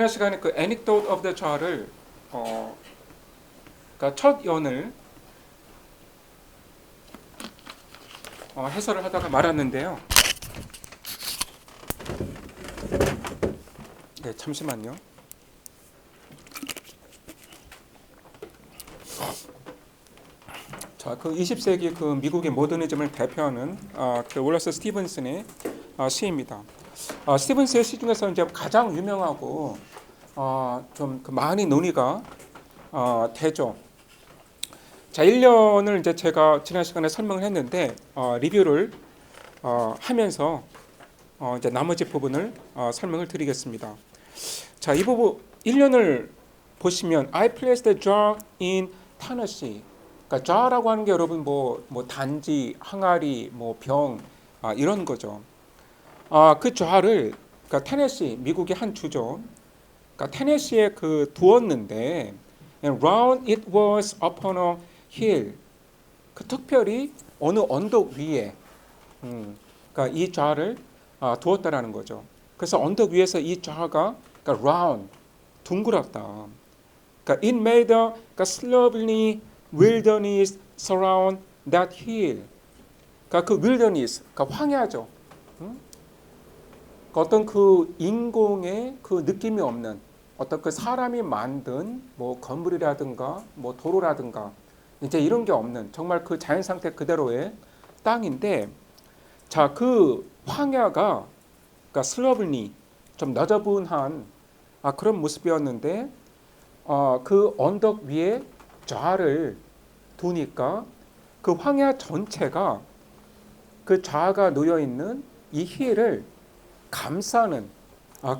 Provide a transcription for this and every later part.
지난 시간에 그 anecdote of the jar를 그러니까 첫 연을 해설을 하다가 말았는데요. 네, 잠시만요. 자, 그 20세기 그 미국의 모더니즘을 대표하는 그 월러스 스티븐슨의 시입니다. 스티븐스의 시 중에서 이제 가장 유명하고 좀 그 많이 논의가 되죠. 자, 1년을 이제 제가 지난 시간에 설명을 했는데 리뷰를 하면서 이제 나머지 부분을 설명을 드리겠습니다. 자, 이 부분 1년을 보시면 I placed the jar in Tennessee. 그러니까 jar라고 하는 게 여러분 뭐 단지, 항아리, 뭐 병 이런 거죠. 그 jar를 그러니까 테네시 미국의 한 주죠. 그러니까 테네시에 그 두었는데 and round it was upon a hill. 그 특별히 어느 언덕 위에 그러니까 이 jar를 두었다라는 거죠. 그래서 언덕 위에서 이 jar가 그러니까 round 둥그렇다. 그러니까 it made a 그러니까 slowly wilderness surround that hill. 그러니까 그 wilderness 그러니까 황야죠. 어떤 그 인공의 그 느낌이 없는 어떤 그 사람이 만든 뭐 건물이라든가 뭐 도로라든가 이제 이런 게 없는 정말 그 자연 상태 그대로의 땅인데 자, 그 황야가 그러니까 슬러블리 좀 너저분한 그런 모습이었는데 그 언덕 위에 좌를 두니까 그 황야 전체가 그 좌가 놓여 있는 이 힐을 감싸는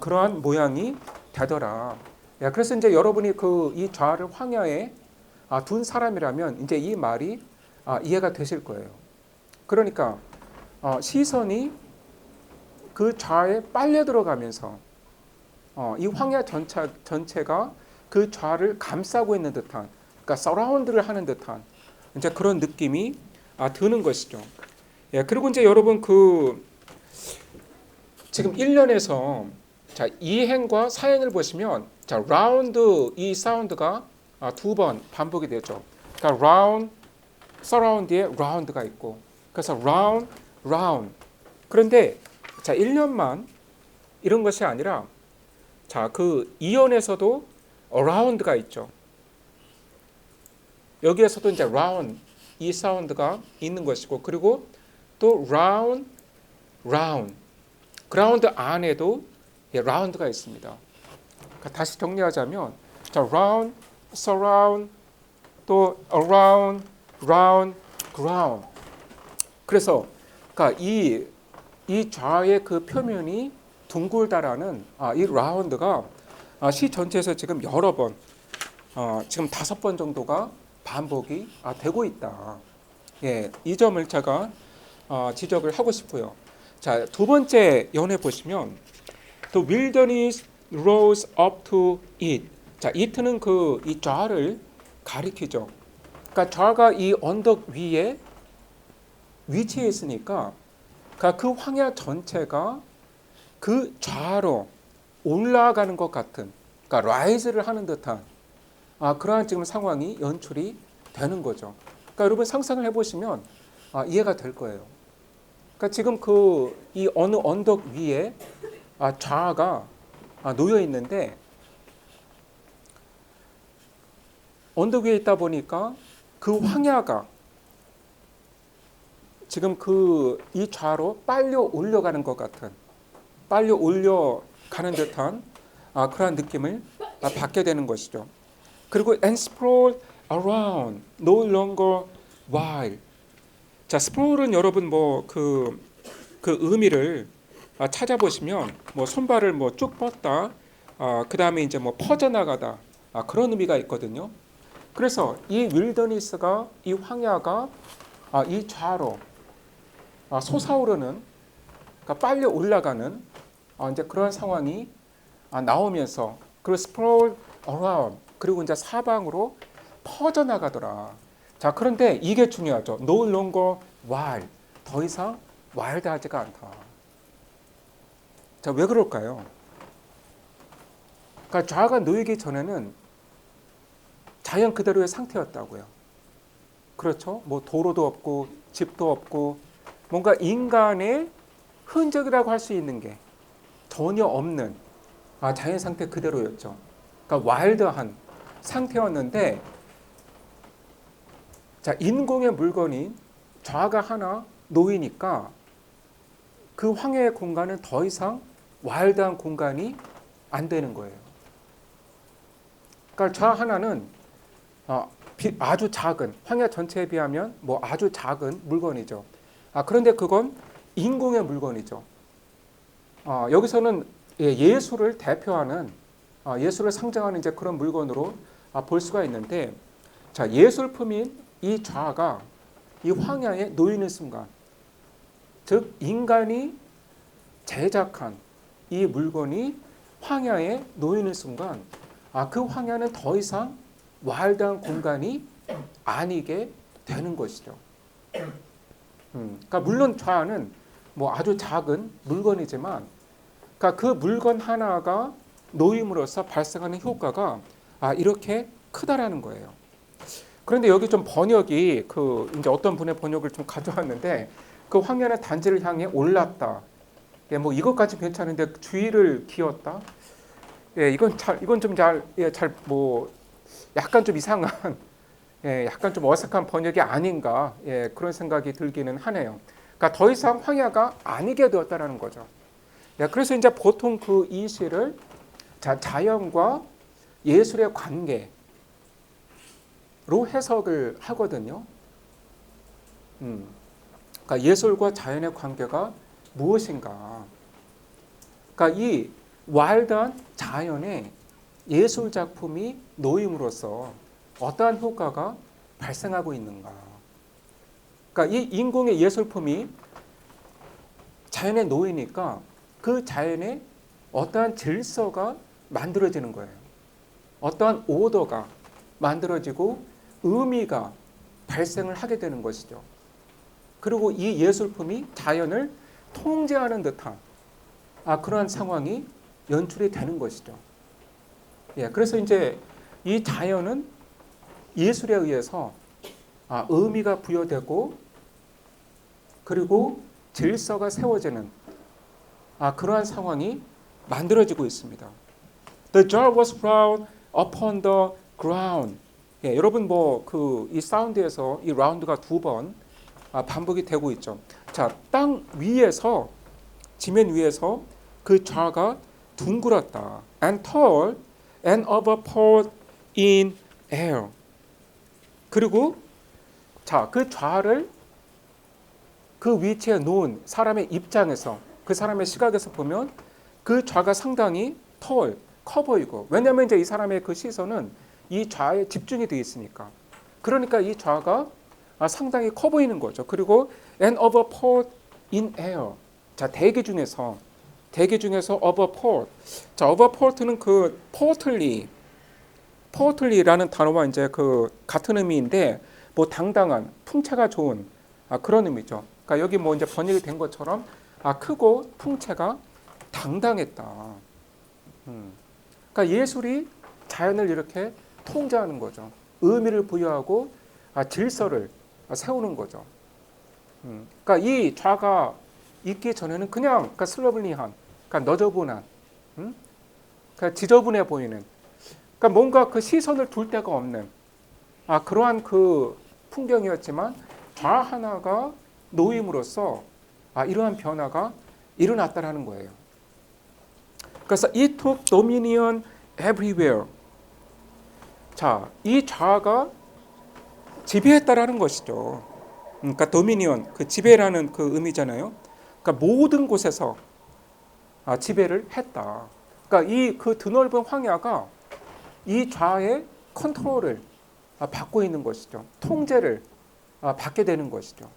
그러한 모양이 되더라. 그래서 이제 여러분이 그 이 좌를 황야에 둔 사람이라면 이제 이 말이 이해가 되실 거예요. 그러니까 시선이 그 좌에 빨려 들어가면서 이 황야 전체가 그 좌를 감싸고 있는 듯한, 그러니까 서라운드를 하는 듯한 이제 그런 느낌이 드는 것이죠. 그리고 이제 여러분 그 지금 1년에서 자, 2행과 4행을 보시면 자, 라운드 이 사운드가 두 번 반복이 되죠. 그러니까 라운드, 서라운드에 라운드가 있고 그래서 라운드, 라운드. 그런데 자, 1년만 이런 것이 아니라 자, 그 2연에서도 어라운드가 있죠. 여기에서도 이제 라운드 이 사운드가 있는 것이고 그리고 또 라운드, 라운드. 그라운드 안에도 라운드가 있습니다. 그러니까 다시 정리하자면 자, round, surround, 또 around, round, ground. 그래서 그러니까 이 좌의 그 표면이 둥글다라는 이 라운드가 시 전체에서 지금 여러 번, 지금 5번 정도가 반복이 되고 있다. 이 점을 제가 지적을 하고 싶고요. 자, 두 번째 연에 보시면 The wilderness rose up to it. 자, it는 그 이 좌를 가리키죠. 그러니까 좌가 이 언덕 위에 위치해 있으니까 그러니까 그 황야 전체가 그 좌로 올라가는 것 같은, 그러니까 라이즈를 하는 듯한 그러한 지금 상황이 연출이 되는 거죠. 그러니까 여러분 상상을 해보시면 이해가 될 거예요. 그러니까 지금 그 이 어느 언덕 위에 좌가 놓여 있는데 언덕 위에 있다 보니까 그 황야가 지금 그 이 좌로 빨려 올려가는 것 같은, 빨려 올려가는 듯한 그러한 느낌을 받게 되는 것이죠. 그리고 and sprawl around, no longer wild. 자, 스프롤은 여러분 뭐 그 의미를 찾아보시면 뭐 손발을 뭐 쭉 뻗다, 그 다음에 이제 뭐 퍼져나가다 그런 의미가 있거든요. 그래서 이 윌더니스가 이 황야가 이 좌로 솟아오르는, 그러니까 빨려 올라가는 이제 그런 상황이 나오면서 그 스프롤 어라운드 그리고 이제 사방으로 퍼져나가더라. 자, 그런데 이게 중요하죠. No longer wild. 더 이상 와일드하지가 않다. 자, 왜 그럴까요? 그러니까 좌가 놓이기 전에는 자연 그대로의 상태였다고요. 그렇죠? 뭐 도로도 없고 집도 없고 뭔가 인간의 흔적이라고 할 수 있는 게 전혀 없는 자연 상태 그대로였죠. 그러니까 와일드한 상태였는데 자, 인공의 물건인 좌가 하나 놓이니까 그 황야의 공간은 더 이상 와일드한 공간이 안 되는 거예요. 그러니까 좌 하나는 아주 작은 황야 전체에 비하면 뭐 아주 작은 물건이죠. 그런데 그건 인공의 물건이죠. 여기서는 예수를 대표하는 예수를 상징하는 이제 그런 물건으로 볼 수가 있는데, 자, 예술품인 이 좌가 이 황야에 놓이는 순간, 즉 인간이 제작한 이 물건이 황야에 놓이는 순간, 그 황야는 더 이상 와일드한 공간이 아니게 되는 것이죠. 그러니까 물론 좌는 뭐 아주 작은 물건이지만, 그러니까 그 물건 하나가 놓임으로써 발생하는 효과가 이렇게 크다라는 거예요. 그런데 여기 좀 번역이 이제 어떤 분의 번역을 좀 가져왔는데, 그 황야는 단지를 향해 올랐다. 뭐 이것까지 괜찮은데 주의를 기었다. 이건 좀 뭐 약간 좀 이상한, 약간 좀 어색한 번역이 아닌가, 그런 생각이 들기는 하네요. 그러니까 더 이상 황야가 아니게 되었다라는 거죠. 그래서 이제 보통 이 시를 자연과 예술의 관계로 해석을 하거든요. 그러니까 예술과 자연의 관계가 무엇인가? 그러니까 이 와일드한 자연에 예술 작품이 놓임으로써 어떠한 효과가 발생하고 있는가? 그러니까 이 인공의 예술품이 자연에 놓이니까 그 자연에 어떠한 질서가 만들어지는 거예요. 어떠한 오더가 만들어지고 의미가 발생을 하게 되는 것이죠. 그리고 이 예술품이 자연을 통제하는 듯한 그러한 상황이 연출이 되는 것이죠. 그래서 이제 이 자연은 예술에 의해서 의미가 부여되고 그리고 질서가 세워지는 그러한 상황이 만들어지고 있습니다. The jar was found upon the ground. 여러분 이 사운드에서 이 라운드가 2번 반복이 되고 있죠. 자, 땅 위에서 지면 위에서 그 좌가 둥글었다. And tall and overpoured in air. 그리고 자, 그 좌를 그 위치에 놓은 사람의 입장에서, 그 사람의 시각에서 보면 그 좌가 상당히 커 보이고, 왜냐하면 이제 이 사람의 그 시선은 이 좌에 집중이 되어 있으니까. 그러니까 이 좌가 상당히 커 보이는 거죠. 그리고 and overpoured in air. 자, 대기 중에서 overpoured. 자, overpoured는 그 portly라는 단어와 이제 그 같은 의미인데, 뭐 당당한, 풍채가 좋은 그런 의미죠. 그러니까 여기 뭐 이제 번역이 된 것처럼 크고 풍채가 당당했다. 그러니까 예술이 자연을 이렇게 통제하는 거죠. 의미를 부여하고 질서를 세우는 거죠. 그러니까 이 좌가 있기 전에는 그냥 그러니까 슬러블리한, 그러니까 너저분한, 그러니까 지저분해 보이는, 그러니까 뭔가 그 시선을 둘 데가 없는 그러한 그 풍경이었지만, 좌 하나가 놓임으로써 이러한 변화가 일어났다라는 거예요. 그래서 it took dominion everywhere. 자, 이 좌가 지배했다라는 것이죠. 그러니까 도미니언, 그 지배라는 그 의미잖아요. 그러니까 모든 곳에서 지배를 했다. 그러니까 이 그 드넓은 황야가 이 좌의 컨트롤을 받고 있는 것이죠. 통제를 받게 되는 것이죠.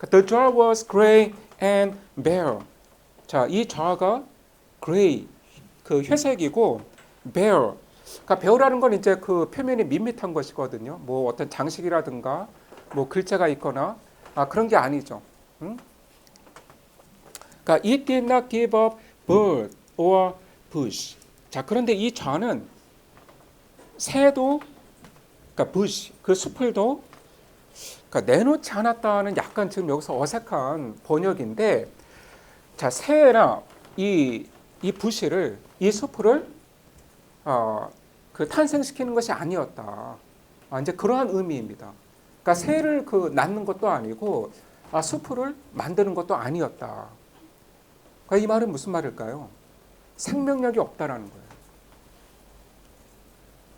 The jar was gray and bare. 자, 이 좌가 gray, 그 회색이고 bare. 그러니까 bear라는 건 이제 그 표면이 밋밋한 것이거든요. 뭐 어떤 장식이라든가 뭐 글자가 있거나 그런 게 아니죠. 그러니까 it did not give up bird or bush. 자, 그런데 이 좌는 새도, 그러니까 bush, 그 숲을도 그러니까 내놓지 않았다는 약간 지금 여기서 어색한 번역인데, 자, 새나 이 부시를, 이 숲을 그 탄생시키는 것이 아니었다. 이제 그러한 의미입니다. 그러니까 새를 그 낳는 것도 아니고 숲을 만드는 것도 아니었다. 그러니까 이 말은 무슨 말일까요? 생명력이 없다라는 거예요.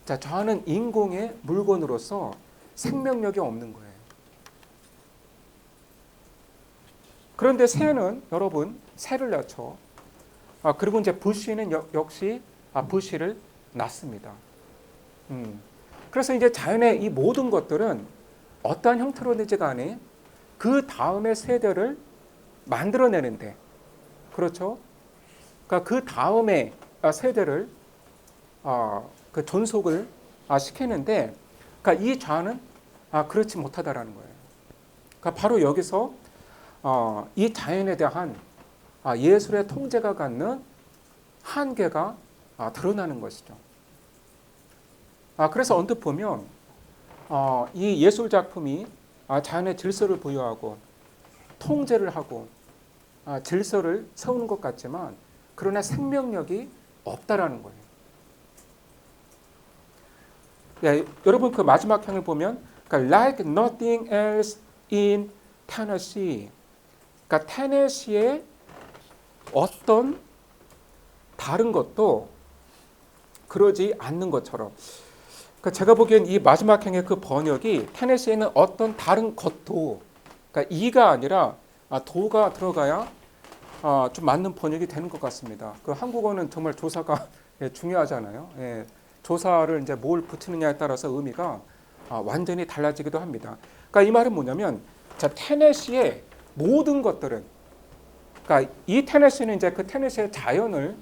자, 좌는 인공의 물건으로서 생명력이 없는 거예요. 그런데 새는 여러분 새를 낳죠. 그리고 이제 부시는 역시 부시를 낳습니다. 그래서 이제 자연의 이 모든 것들은 어떠한 형태로든지 간에 그 다음의 세대를 만들어내는데, 그렇죠? 그러니까 그 다음의 세대를 그 존속을 시키는데, 그러니까 이 좌는 그렇지 못하다라는 거예요. 그러니까 바로 여기서 이 자연에 대한 예술의 통제가 갖는 한계가 드러나는 것이죠. 그래서 언뜻 보면 이 예술 작품이 자연의 질서를 부여하고 통제를 하고 질서를 세우는 것 같지만, 그러나 생명력이 없다라는 거예요. 네, 여러분 그 마지막 향을 보면 그러니까 like nothing else in Tennessee. 그러니까 테네시의 어떤 다른 것도 그러지 않는 것처럼. 그러니까 제가 보기엔 이 마지막 행의 그 번역이 테네시에는 어떤 다른 것도, 그러니까 이가 아니라 도가 들어가야 좀 맞는 번역이 되는 것 같습니다. 그 한국어는 정말 조사가 중요하잖아요. 예, 조사를 이제 뭘 붙이느냐에 따라서 의미가 완전히 달라지기도 합니다. 그러니까 이 말은 뭐냐면, 자, 테네시의 모든 것들은, 그러니까 이 테네시는 이제 그 테네시의 자연을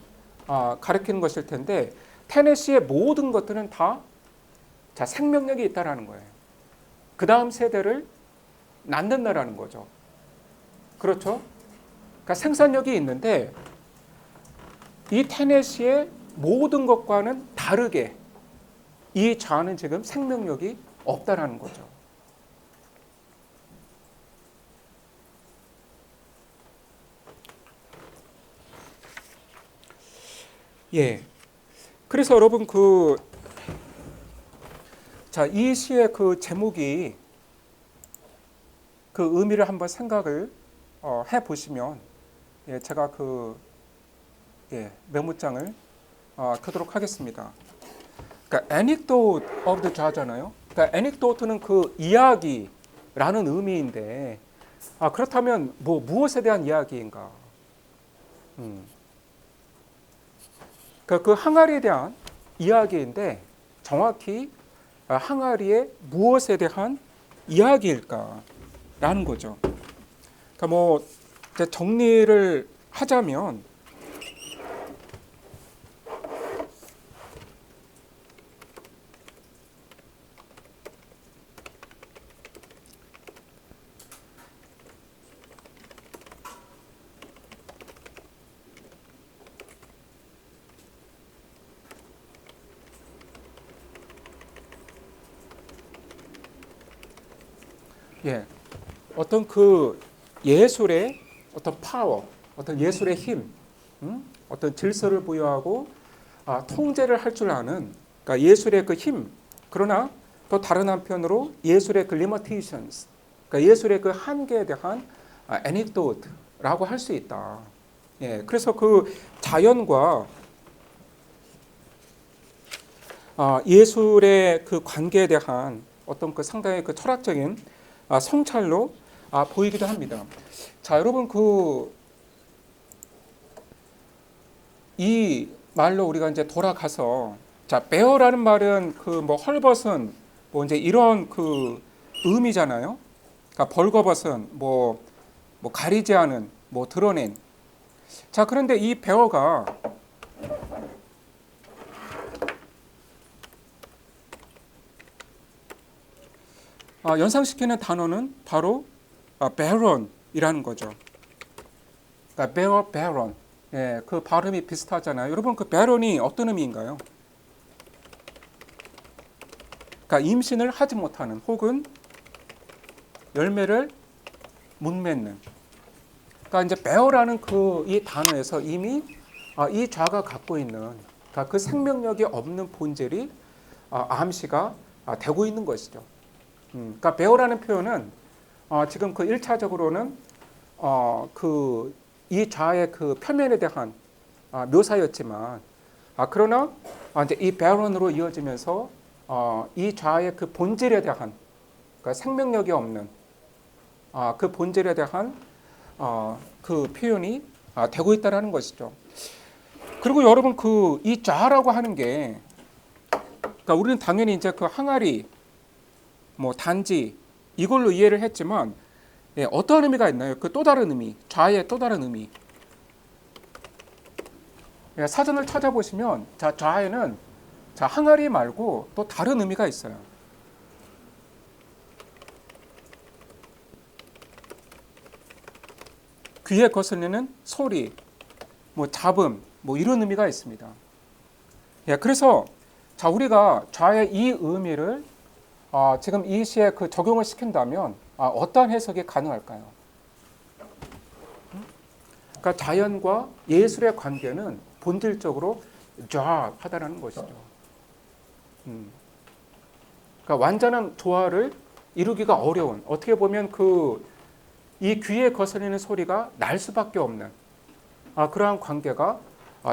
가리키는 것일 텐데, 테네시의 모든 것들은 다 생명력이 있다라는 거예요. 그 다음 세대를 낳는다라는 거죠. 그렇죠? 그러니까 생산력이 있는데 이 테네시의 모든 것과는 다르게 이 좌는 지금 생명력이 없다라는 거죠. 예. 그래서 여러분 이 시의 그 제목이 그 의미를 한번 생각을 해 보시면, 제가 메모장을 켜도록 하겠습니다. 그러니까 anecdote of the 좌잖아요. 그러니까 anecdote는 그 이야기라는 의미인데, 그렇다면 무엇에 대한 이야기인가? 그 항아리에 대한 이야기인데, 정확히 항아리의 무엇에 대한 이야기일까라는 거죠. 그러니까 이제 정리를 하자면, 어떤 그 예술의 어떤 파워, 어떤 예술의 힘, 어떤 질서를 부여하고 통제를 할 줄 아는, 그러니까 예술의 그 힘. 그러나 또 다른 한편으로 예술의 그 limitations, 그러니까 예술의 그 한계에 대한 anecdote라고 할 수 있다. 그래서 그 자연과 예술의 그 관계에 대한 어떤 그 상당히 그 철학적인 성찰로 보이기도 합니다. 자, 여러분 이 말로 우리가 이제 돌아가서, 자, bear라는 말은 헐벗은 이제 이런 그 의미잖아요. 그러니까 벌거벗은 가리지 않은 드러낸. 자, 그런데 이 bear가 연상시키는 단어는 바로 barren이라는 거죠. 그러니까 bear, barren. 예, 그 발음이 비슷하잖아요. 여러분 그 barren이 어떤 의미인가요? 그러니까 임신을 하지 못하는 혹은 열매를 못 맺는. 그러니까 이제 bear라는 그 이 단어에서 이미 이 좌가 갖고 있는 그러니까 그 생명력이 없는 본질이 암시가 되고 있는 것이죠. 그러니까 bear라는 표현은 지금 그 1차적으로는 그 이 좌의 그 표면에 대한 묘사였지만 그러나 이제 이 bearen으로 이어지면서 이 좌의 그 본질에 대한 그러니까 생명력이 없는 그 본질에 대한 그 표현이 되고 있다라는 것이죠. 그리고 여러분 그 이 좌라고 하는 게 그러니까 우리는 당연히 이제 그 항아리 뭐 단지 이걸로 이해를 했지만 어떤 의미가 있나요? 그 또 다른 의미, 좌의 또 다른 의미. 사전을 찾아보시면 좌에는 항아리 말고 또 다른 의미가 있어요. 귀에 거슬리는 소리, 뭐 잡음, 뭐 이런 의미가 있습니다. 그래서 우리가 좌의 이 의미를 지금 이 시에 그 적용을 시킨다면 어떠한 해석이 가능할까요? 그러니까 자연과 예술의 관계는 본질적으로 좌하다라는 것이죠. 그러니까 완전한 조화를 이루기가 어려운 어떻게 보면 그 이 귀에 거슬리는 소리가 날 수밖에 없는 그러한 관계가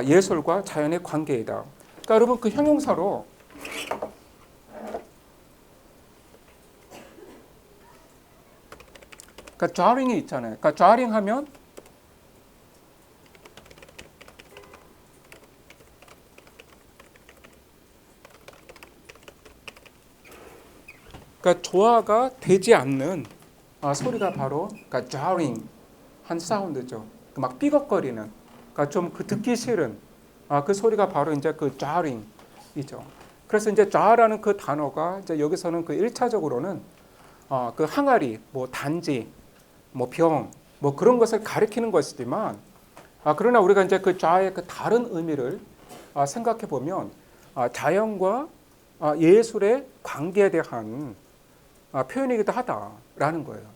예술과 자연의 관계이다. 그러니까 여러분 그 형용사로 그러니까 jarring이 있잖아요. 그러니까 jarring 하면 그러니까 조화가 되지 않는 소리가 바로 그러니까 jarring 한 사운드죠. 막 삐걱거리는 그러니까 좀 그 듣기 싫은 그 소리가 바로 이제 그 jarring이죠. 그래서 이제 좌라는 그 단어가 이제 여기서는 그 1차적으로는 그 항아리, 뭐 단지, 뭐 병, 뭐 그런 것을 가리키는 것이지만 그러나 우리가 이제 그 좌의 그 다른 의미를 생각해 보면 자연과 예술의 관계에 대한 표현이기도 하다라는 거예요.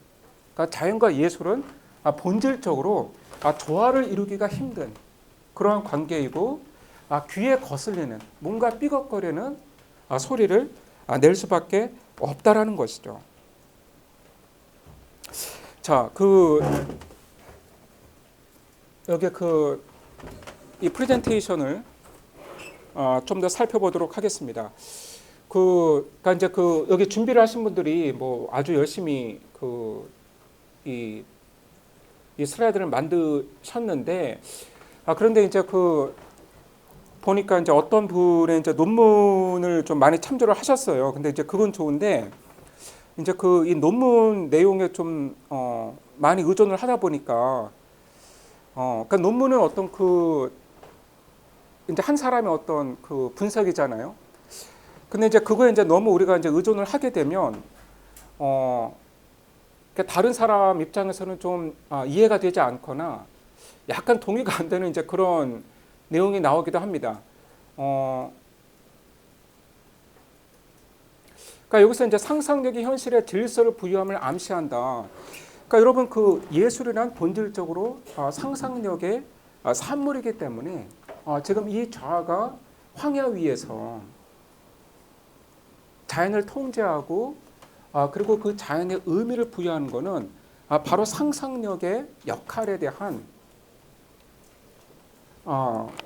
그러니까 자연과 예술은 본질적으로 조화를 이루기가 힘든 그러한 관계이고 귀에 거슬리는 뭔가 삐걱거리는 소리를 낼 수밖에 없다라는 것이죠. 자, 여기 이 프레젠테이션을 좀 더 살펴보도록 하겠습니다. 그러니까 이제 여기 준비를 하신 분들이 뭐 아주 열심히 이 슬라이드를 만드셨는데 그런데 이제 보니까 이제 어떤 분의 이제 논문을 좀 많이 참조를 하셨어요. 근데 이제 그건 좋은데 이제 이 논문 내용에 좀 많이 의존을 하다 보니까 그러니까 논문은 어떤 이제 한 사람의 어떤 분석이잖아요. 근데 이제 그거에 이제 너무 우리가 이제 의존을 하게 되면 그러니까 다른 사람 입장에서는 좀 이해가 되지 않거나 약간 동의가 안 되는 이제 그런 내용이 나오기도 합니다. 그러니까 여기서 이제 상상력이 현실의 질서를 부여함을 암시한다. 그러니까 여러분 예술이란 본질적으로 상상력의 산물이기 때문에 지금 이 좌가 황야 위에서 자연을 통제하고 그리고 그 자연의 의미를 부여하는 것은 바로 상상력의 역할에 대한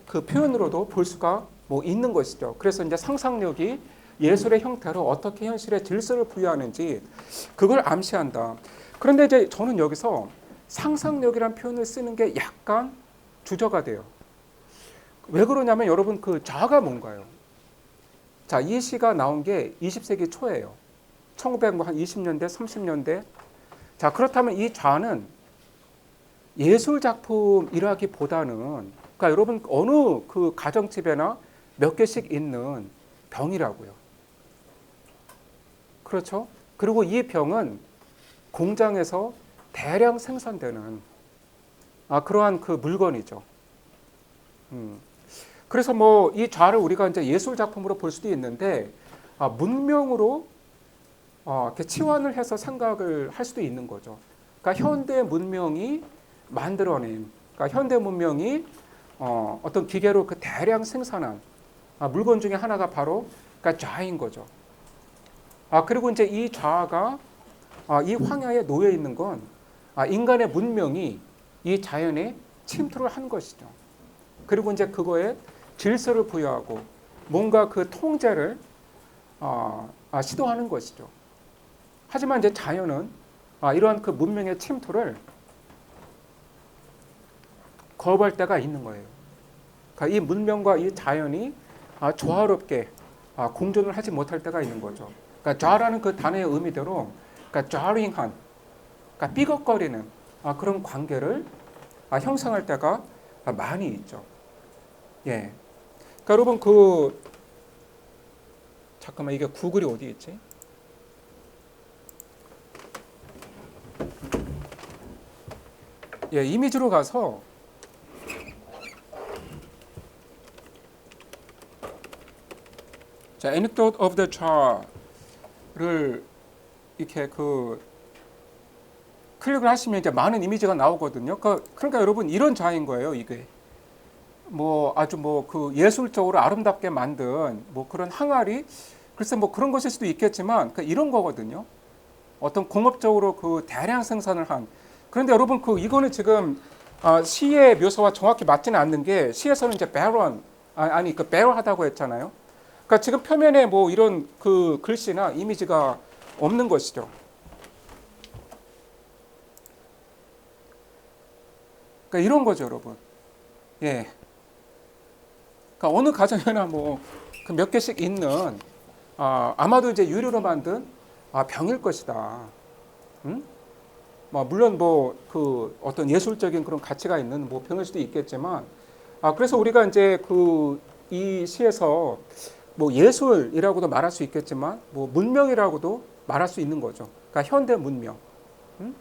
그 표현으로도 볼 수가 뭐 있는 것이죠. 그래서 이제 상상력이 예술의 형태로 어떻게 현실의 질서를 부여하는지 그걸 암시한다. 그런데 이제 저는 여기서 상상력이란 표현을 쓰는 게 약간 주저가 돼요. 왜 그러냐면 여러분 좌가 뭔가요? 자, 이 시가 나온 게 20세기 초예요. 1920년대, 30년대. 자, 그렇다면 이 좌는 예술 작품이라기보다는 그러니까 여러분 어느 가정집에나 몇 개씩 있는 병이라고요. 그렇죠? 그리고 이 병은 공장에서 대량 생산되는 그러한 물건이죠. 음. 그래서 뭐 이 좌를 우리가 이제 예술 작품으로 볼 수도 있는데 문명으로 이렇게 치환을 해서 생각을 할 수도 있는 거죠. 그러니까 현대 문명이 만들어낸, 그러니까 현대 문명이 어떤 기계로 그 대량 생산한 물건 중에 하나가 바로 그러니까 좌인 거죠. 그리고 이제 이 좌가 이 황야에 놓여 있는 건 인간의 문명이 이 자연에 침투를 한 것이죠. 그리고 이제 그거에 질서를 부여하고 뭔가 그 통제를 시도하는 것이죠. 하지만 이제 자연은 이러한 그 문명의 침투를 거부할 때가 있는 거예요. 그러니까 이 문명과 이 자연이 조화롭게 공존을 하지 못할 때가 있는 거죠. 그러니까 좌라는 그 단어의 의미대로 그러니까 좌링한, 그러니까 삐걱거리는 그런 관계를 형성할 때가 많이 있죠. 예. 그러니까 여러분 잠깐만 이게 구글이 어디 있지? 예, 이미지로 가서 자, Anecdote of the Char를 이렇게 클릭을 하시면 이제 많은 이미지가 나오거든요. 그러니까 여러분 이런 좌인 거예요, 이게. 뭐 아주 뭐 그 예술적으로 아름답게 만든 뭐 그런 항아리, 글쎄 뭐 그런 것일 수도 있겠지만 이런 거거든요. 어떤 공업적으로 그 대량 생산을 한. 그런데 여러분 이거는 지금 시의 묘사와 정확히 맞지는 않는 게 시에서는 이제 barren barrel하다고 했잖아요. 그러니까 지금 표면에 뭐 이런 그 글씨나 이미지가 없는 것이죠. 그러니까 이런 거죠, 여러분. 예. 그러니까 어느 가정에나 뭐 그 몇 개씩 있는 아마도 이제 유리로 만든 병일 것이다. 음? 물론 뭐 그 어떤 예술적인 그런 가치가 있는 뭐 병일 수도 있겠지만 그래서 우리가 이제 이 시에서 뭐 예술이라고도 말할 수 있겠지만 뭐 문명이라고도 말할 수 있는 거죠. 그러니까 현대 문명. 음?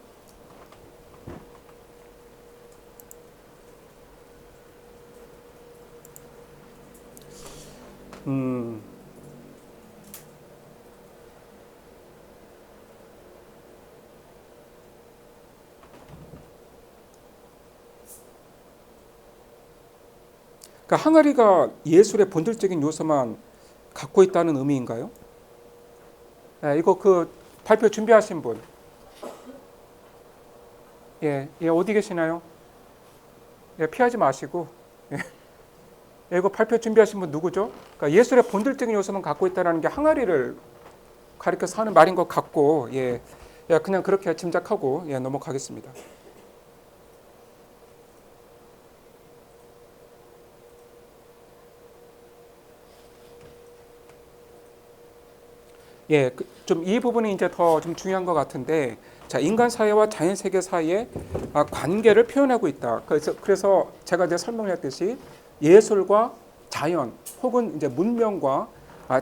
음. 그러니까 항아리가 예술의 본질적인 요소만 갖고 있다는 의미인가요? 네, 이거 발표 준비하신 분. 예, 어디 계시나요? 예, 피하지 마시고. 예, 이거 발표 준비하신 분 누구죠? 그러니까 예술의 본질적인 요소만 갖고 있다는 게 항아리를 가리켜서 하는 말인 것 같고, 그냥 그렇게 짐작하고 넘어가겠습니다. 좀 이 부분이 이제 더 좀 중요한 것 같은데, 자, 인간 사회와 자연 세계 사이의 관계를 표현하고 있다. 그래서 제가 이제 설명했듯이 예술과 자연 혹은 이제 문명과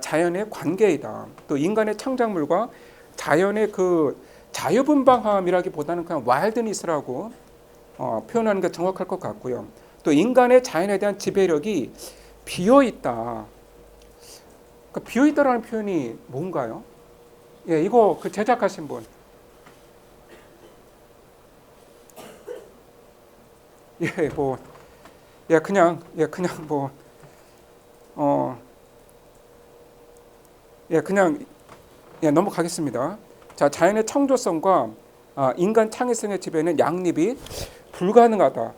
자연의 관계이다. 또 인간의 창작물과 자연의 그 자유분방함이라기보다는 그냥 와일드니스라고 표현하는 게 정확할 것 같고요. 또 인간의 자연에 대한 지배력이 비어 있다. 그러니까 비어 있다라는 표현이 뭔가요? 이거 제작하신 분. 뭐, 그냥 뭐, 그냥 넘어가겠습니다. 자, 자연의 창조성과 인간 창의성의 지배는 양립이 불가능하다.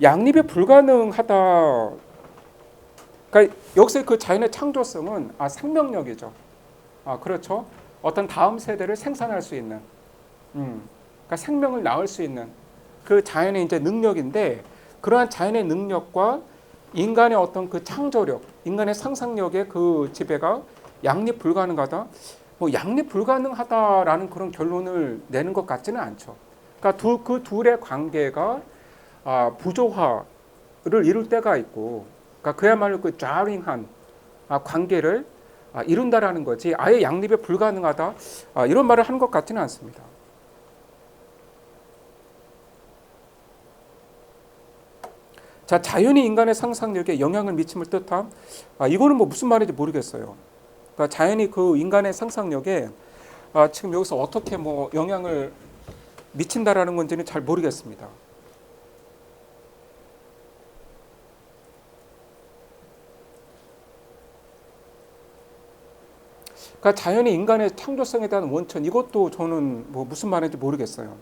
양립이 불가능하다. 그러니까 여기서 그 자연의 창조성은 생명력이죠. 그렇죠. 어떤 다음 세대를 생산할 수 있는, 그러니까 생명을 낳을 수 있는 그 자연의 이제 능력인데, 그러한 자연의 능력과 인간의 어떤 그 창조력, 인간의 상상력의 그 지배가 양립 불가능하다. 뭐 양립 불가능하다라는 그런 결론을 내는 것 같지는 않죠. 그러니까 그 둘의 관계가 부조화를 이룰 때가 있고, 그러니까 그야말로 그 자링한 관계를 이룬다라는 거지, 아예 양립이 불가능하다 이런 말을 하는 것 같지는 않습니다. 자, 자연이 인간의 상상력에 영향을 미침을 뜻함. 이거는 뭐 무슨 말인지 모르겠어요. 그러니까 자연이 그 인간의 상상력에 지금 여기서 어떻게 뭐 영향을 미친다라는 건지는 잘 모르겠습니다. 그러니까 자연이 인간의 창조성에 대한 원천, 이것도 저는 뭐 무슨 말인지 모르겠어요.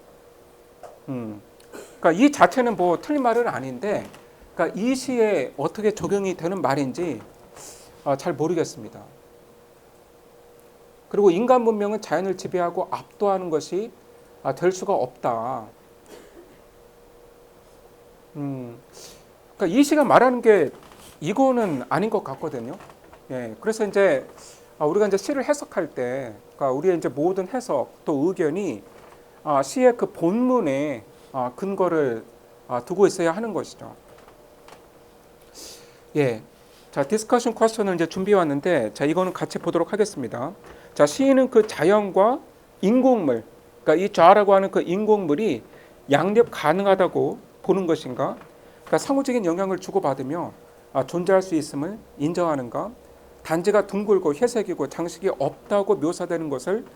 그러니까 이 자체는 뭐 틀린 말은 아닌데, 그러니까 이 시에 어떻게 적용이 되는 말인지 잘 모르겠습니다. 그리고 인간 문명은 자연을 지배하고 압도하는 것이 될 수가 없다. 그러니까 이 시가 말하는 게 이거는 아닌 것 같거든요. 예, 그래서 이제 우리가 이제 시를 해석할 때, 그러니까 우리의 이제 모든 해석 또 의견이 시의 그 본문에 근거를 두고 있어야 하는 것이죠. 예, 자 디스커션 퀘스천을 이제 준비해 왔는데, 자 이거는 같이 보도록 하겠습니다. 자, 시인은 그 자연과 인공물, 그러니까 이 좌라고 하는 그 인공물이 양립 가능하다고 보는 것인가? 그러니까 상호적인 영향을 주고받으며 존재할 수 있음을 인정하는가? 단지가 둥글고 회색이고 장식이 없다고 묘사되는 것을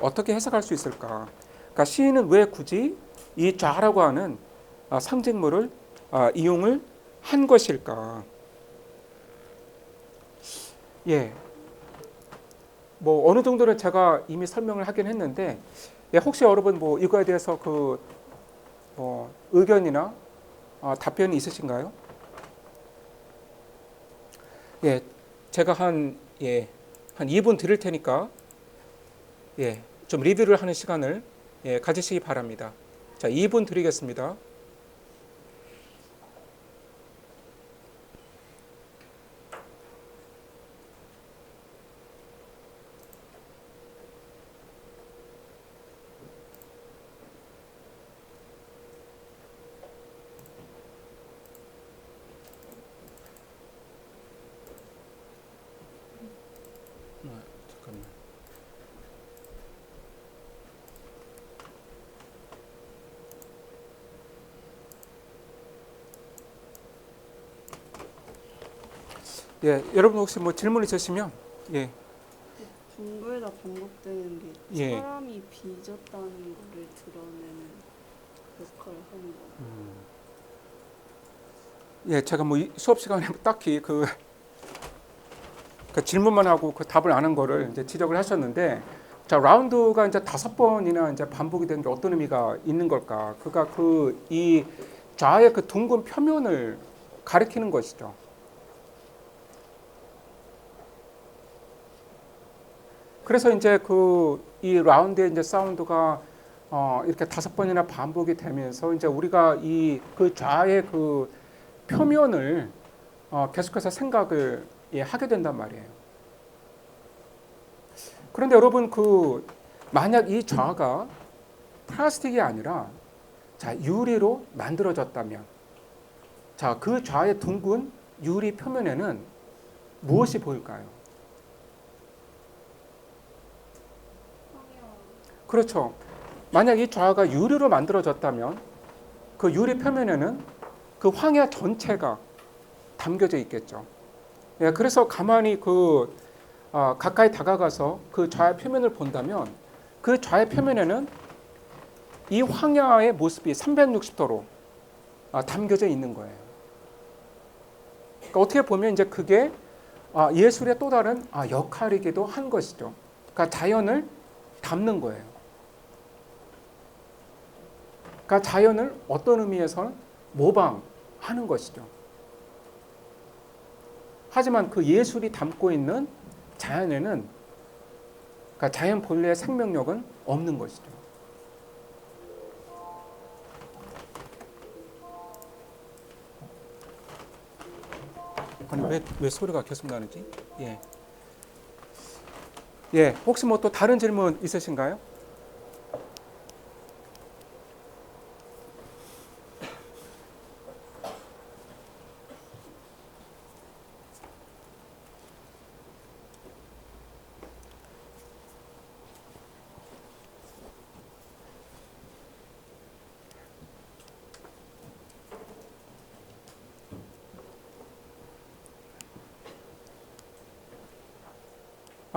어떻게 해석할 수 있을까? 그러니까 시인은 왜 굳이 이 좌라고 하는 상징물을 이용을 한 것일까? 예, 뭐 어느 정도는 제가 이미 설명을 하긴 했는데, 예, 혹시 여러분 뭐 이거에 대해서 그 뭐 의견이나 답변이 있으신가요? 예, 제가 한 2분 드릴 테니까 좀 리뷰를 하는 시간을 가지시기 바랍니다. 자, 2분 드리겠습니다. 잠깐만. 예, 여러분 혹시 뭐 질문 있으시면 둥글다 반복되는 게 예. 사람이 빚었다는 거를 드러내는 역할을 하는 거예요. 제가 뭐 수업 시간에 딱히 그 질문만 하고 그 답을 안 한 거를 이제 지적을 하셨는데, 자, 라운드가 이제 5번이나 이제 반복이 된 게 어떤 의미가 있는 걸까? 그가 그 이 좌의 그 둥근 표면을 가리키는 것이죠. 그래서 이제 그 이 라운드의 이제 사운드가 이렇게 5번이나 반복이 되면서 이제 우리가 이 그 좌의 그 표면을 계속해서 생각을 하게 된단 말이에요. 그런데 여러분 그 만약 이 좌가 플라스틱이 아니라 자 유리로 만들어졌다면, 자 그 좌의 둥근 유리 표면에는 무엇이 보일까요? 그렇죠. 만약 이 좌가 유리로 만들어졌다면 그 유리 표면에는 그 황야 전체가 담겨져 있겠죠. 예, 그래서 가만히 가까이 다가가서 그 좌의 표면을 본다면 그 좌의 표면에는 이 황야의 모습이 360도로 담겨져 있는 거예요. 그러니까 어떻게 보면 이제 그게 예술의 또 다른 역할이기도 한 것이죠. 그러니까 자연을 담는 거예요. 그러니까 자연을 어떤 의미에서는 모방하는 것이죠. 하지만 그 예술이 담고 있는 자연에는, 그러니까 자연 본래의 생명력은 없는 것이죠. 아니 왜 소리가 계속 나는지? 혹시 뭐 또 다른 질문 있으신가요?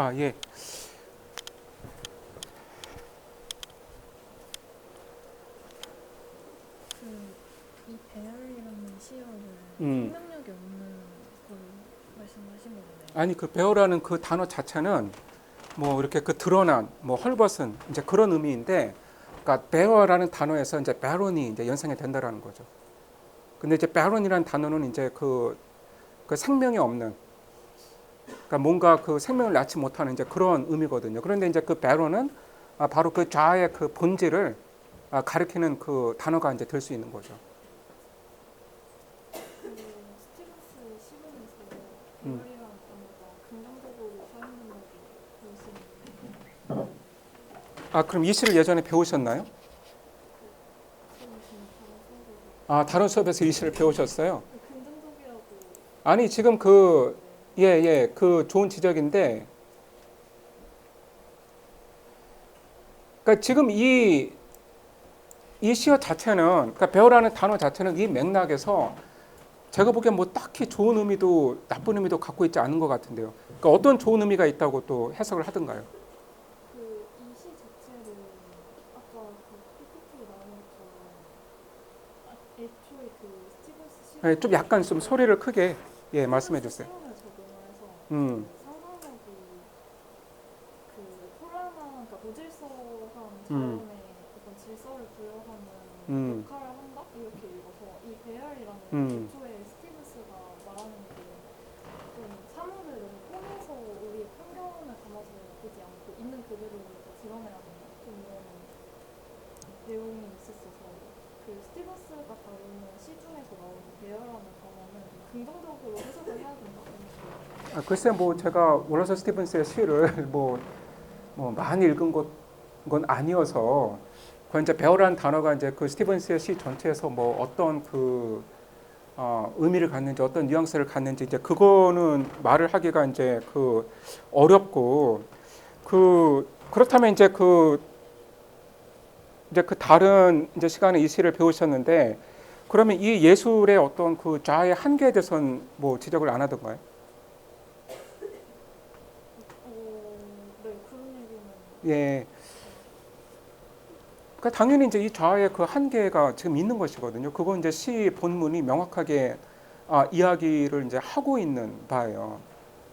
아, 예. 이 배열이라는 시어를 음. 생명력이 없는 걸 말씀하신 거잖아요. 아니 그 배어라는 그 단어 자체는 뭐 이렇게 그 드러난 뭐 헐벗은 이제 그런 의미인데, 그러니까 배어라는 단어에서 이제 배론이 이제 연상이 된다라는 거죠. 근데 이제 배론이라는 단어는 이제 그 생명이 없는, 그러니까 뭔가 그 생명을 낳지 못하는 이제 그런 의미거든요. 그런데 이제 그 배론은 바로 그 좌의 그 본질을 가리키는 그 단어가 이제 될 수 있는 거죠. 스티븐스 시본에서 음. 배열이라는 단어가 긍정적으로 사용된다고 배우시는데 그럼 이 시를 예전에 배우셨나요? 저는 지금 다른 수업에서 다른 수업에서 이 시를 배우셨어요? 긍정적이라고 아니 지금 그 좋은 지적인데, 그러니까 지금 이 시어 자체는, 그러니까 배우라는 단어 자체는 이 맥락에서 제가 보기엔 뭐 딱히 좋은 의미도 나쁜 의미도 갖고 있지 않은 것 같은데요. 그러니까 어떤 좋은 의미가 있다고 또 해석을 하던가요? 이 시 자체를 아까 그 PPT에 나온 것처럼 애초에 그 스티븐스 시본 네, 좀 약간 좀 소리를 크게 말씀해 주세요. 시본을 적용해서 음, 상상력이 그 코로나, 그러니까 무질서한 음. 자연의 어떤 질서를 부여하는 음. 역할을 한다 이렇게 읽어서 이 배열이라는 애초에 스티븐스가 말하는 게 좀 사물을 너무 꾸며서 우리의 편견을 담아서 보지 않고 있는 그대로 드러내야 된다 좀 이런 내용이 있었어서 그 스티븐스가 다루는 시 중에서 나오는 배열이라는 단어는 긍정적으로 해석을 해야 된다 이런 식으로. 글쎄 뭐 제가 월러스 스티븐스의 시를 뭐 많이 읽은 건 아니어서, 그 이제 배우라는 단어가 이제 그 스티븐스의 시 전체에서 뭐 어떤 의미를 갖는지 어떤 뉘앙스를 갖는지 이제 그거는 말을 하기가 이제 어렵고, 그렇다면 이제 이제 다른 이제 시간에 이 시를 배우셨는데, 그러면 이 예술의 어떤 그 자아의 한계에 대해서는 뭐 지적을 안 하던가요? 네, 그런 얘기는 예. 그러니까 당연히 이제 이 좌의 그 한계가 지금 있는 것이거든요. 그건 이제 시 본문이 명확하게 이야기를 이제 하고 있는 바예요.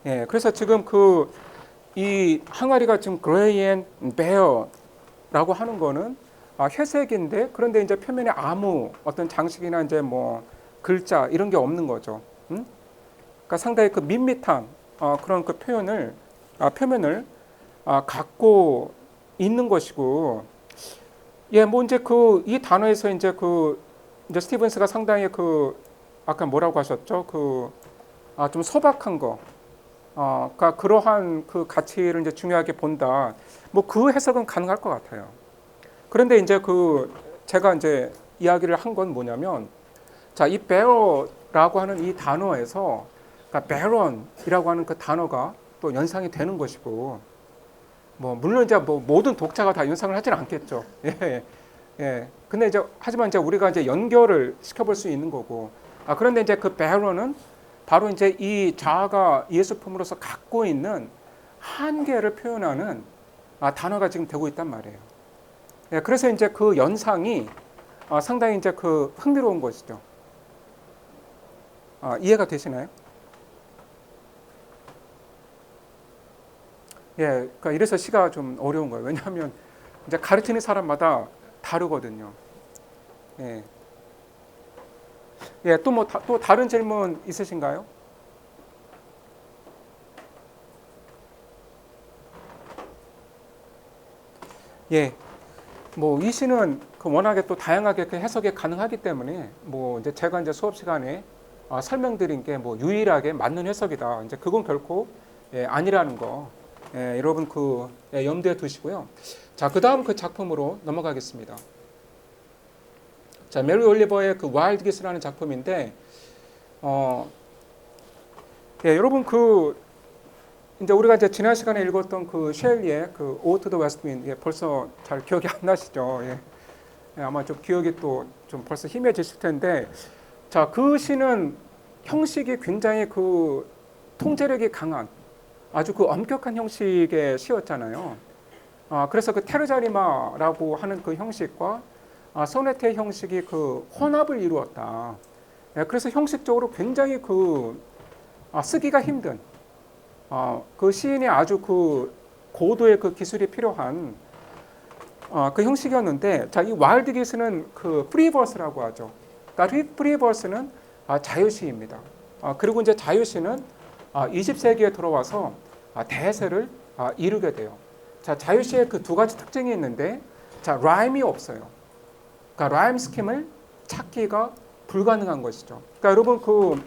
예. 그래서 지금 이 항아리가 지금 그레이 앤 베어라고 하는 거는 회색인데, 그런데 이제 표면에 아무 어떤 장식이나 이제 뭐 글자 이런 게 없는 거죠. 그러니까 상당히 그 밋밋한 그런 그 표면을 갖고 있는 것이고, 뭐 이제 이 단어에서 이제 이제 스티븐스가 상당히 아까 뭐라고 하셨죠? 좀 소박한 거, 그러니까 그러한 그 가치를 이제 중요하게 본다. 뭐 그 해석은 가능할 것 같아요. 그런데 이제 제가 이제 이야기를 한 건 뭐냐면, 자, 이 bear라고 하는 이 단어에서, 그러니까 baron이라고 하는 그 단어가 또 연상이 되는 것이고, 뭐 물론 이제 뭐 모든 독자가 다 연상을 하지는 않겠죠. 예. 근데 이제 하지만 이제 우리가 이제 연결을 시켜볼 수 있는 거고, 그런데 이제 그 baron은 바로 이제 이 자아가 예술품으로서 갖고 있는 한계를 표현하는 단어가 지금 되고 있단 말이에요. 예, 그래서 이제 그 연상이 상당히 이제 흥미로운 것이죠. 이해가 되시나요? 예, 그러니까 이래서 시가 좀 어려운 거예요. 왜냐하면 이제 가르치는 사람마다 다르거든요. 예. 예, 또 다른 질문 있으신가요? 예. 뭐 이 시는 워낙에 또 다양하게 해석이 가능하기 때문에 뭐 이제 제가 이제 수업 시간에 설명드린 게 뭐 유일하게 맞는 해석이다. 이제 그건 결코 아니라는 거. 여러분 염두에 두시고요. 자, 그다음 그 작품으로 넘어가겠습니다. 자, 메리 올리버의 와일드 기스라는 작품인데, 여러분 이제 우리가 이제 지난 시간에 읽었던 쉘리의 Ode to the West Wind, 벌써 잘 기억이 안 나시죠? 아마 좀 기억이 또 좀 벌써 희미해지실 텐데, 자, 그 시는 형식이 굉장히 통제력이 강한 아주 그 엄격한 형식의 시였잖아요. 그래서 그 테르자리마라고 하는 그 형식과 소네트의 형식이 그 혼합을 이루었다. 그래서 형식적으로 굉장히 그 쓰기가 힘든 그 시인이 아주 그 고도의 그 기술이 필요한 그 형식이었는데, 자, 이 와일드 기스는 그 프리버스라고 하죠. 그러니까 프리버스는 자유시입니다. 그리고 이제 자유시는 20세기에 들어와서 대세를 이루게 돼요. 자, 자유시의 그 두 가지 특징이 있는데, 자, 라임이 없어요. 그러니까 라임 스킴을 찾기가 불가능한 것이죠. 그러니까 여러분 그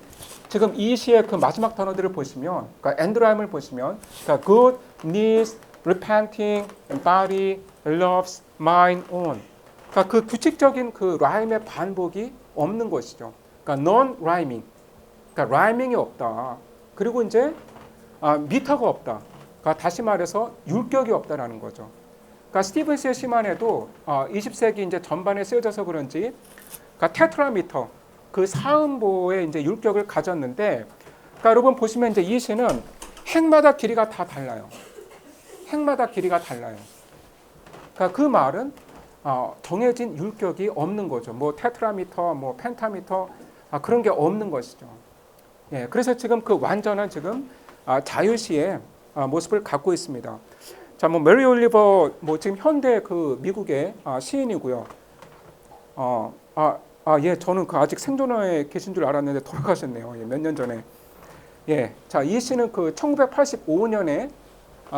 지금 이 시의 그 마지막 단어들을 보시면, 그러니까 엔드라임을 보시면, 그러니까 good, needs, repenting, body, loves, mine, own. 그러니까 그 규칙적인 그 라임의 반복이 없는 것이죠. 그러니까 non-rhyming. 그러니까 라이밍이 없다. 그리고 이제 미터가 없다. 그러니까 다시 말해서 율격이 없다라는 거죠. 그러니까 스티븐스의 시만 해도 20세기 이제 전반에 쓰여져서 그런지, 그러니까 테트라미터 그 사음보의 이제 율격을 가졌는데, 그러니까 여러분 보시면 이제 이 시는 행마다 길이가 다 달라요. 행마다 길이가 달라요. 그러니까 그 말은 정해진 율격이 없는 거죠. 뭐 테트라미터, 뭐 펜타미터 그런 게 없는 것이죠. 예, 그래서 지금 그 완전한 지금 자유시의 모습을 갖고 있습니다. 자, 뭐 메리 올리버 뭐 지금 현대 그 미국의 시인이고요. 예, 저는 그 아직 생존하에 계신 줄 알았는데 돌아가셨네요. 예, 몇 년 전에. 예, 자, 이 시는 그 1985년에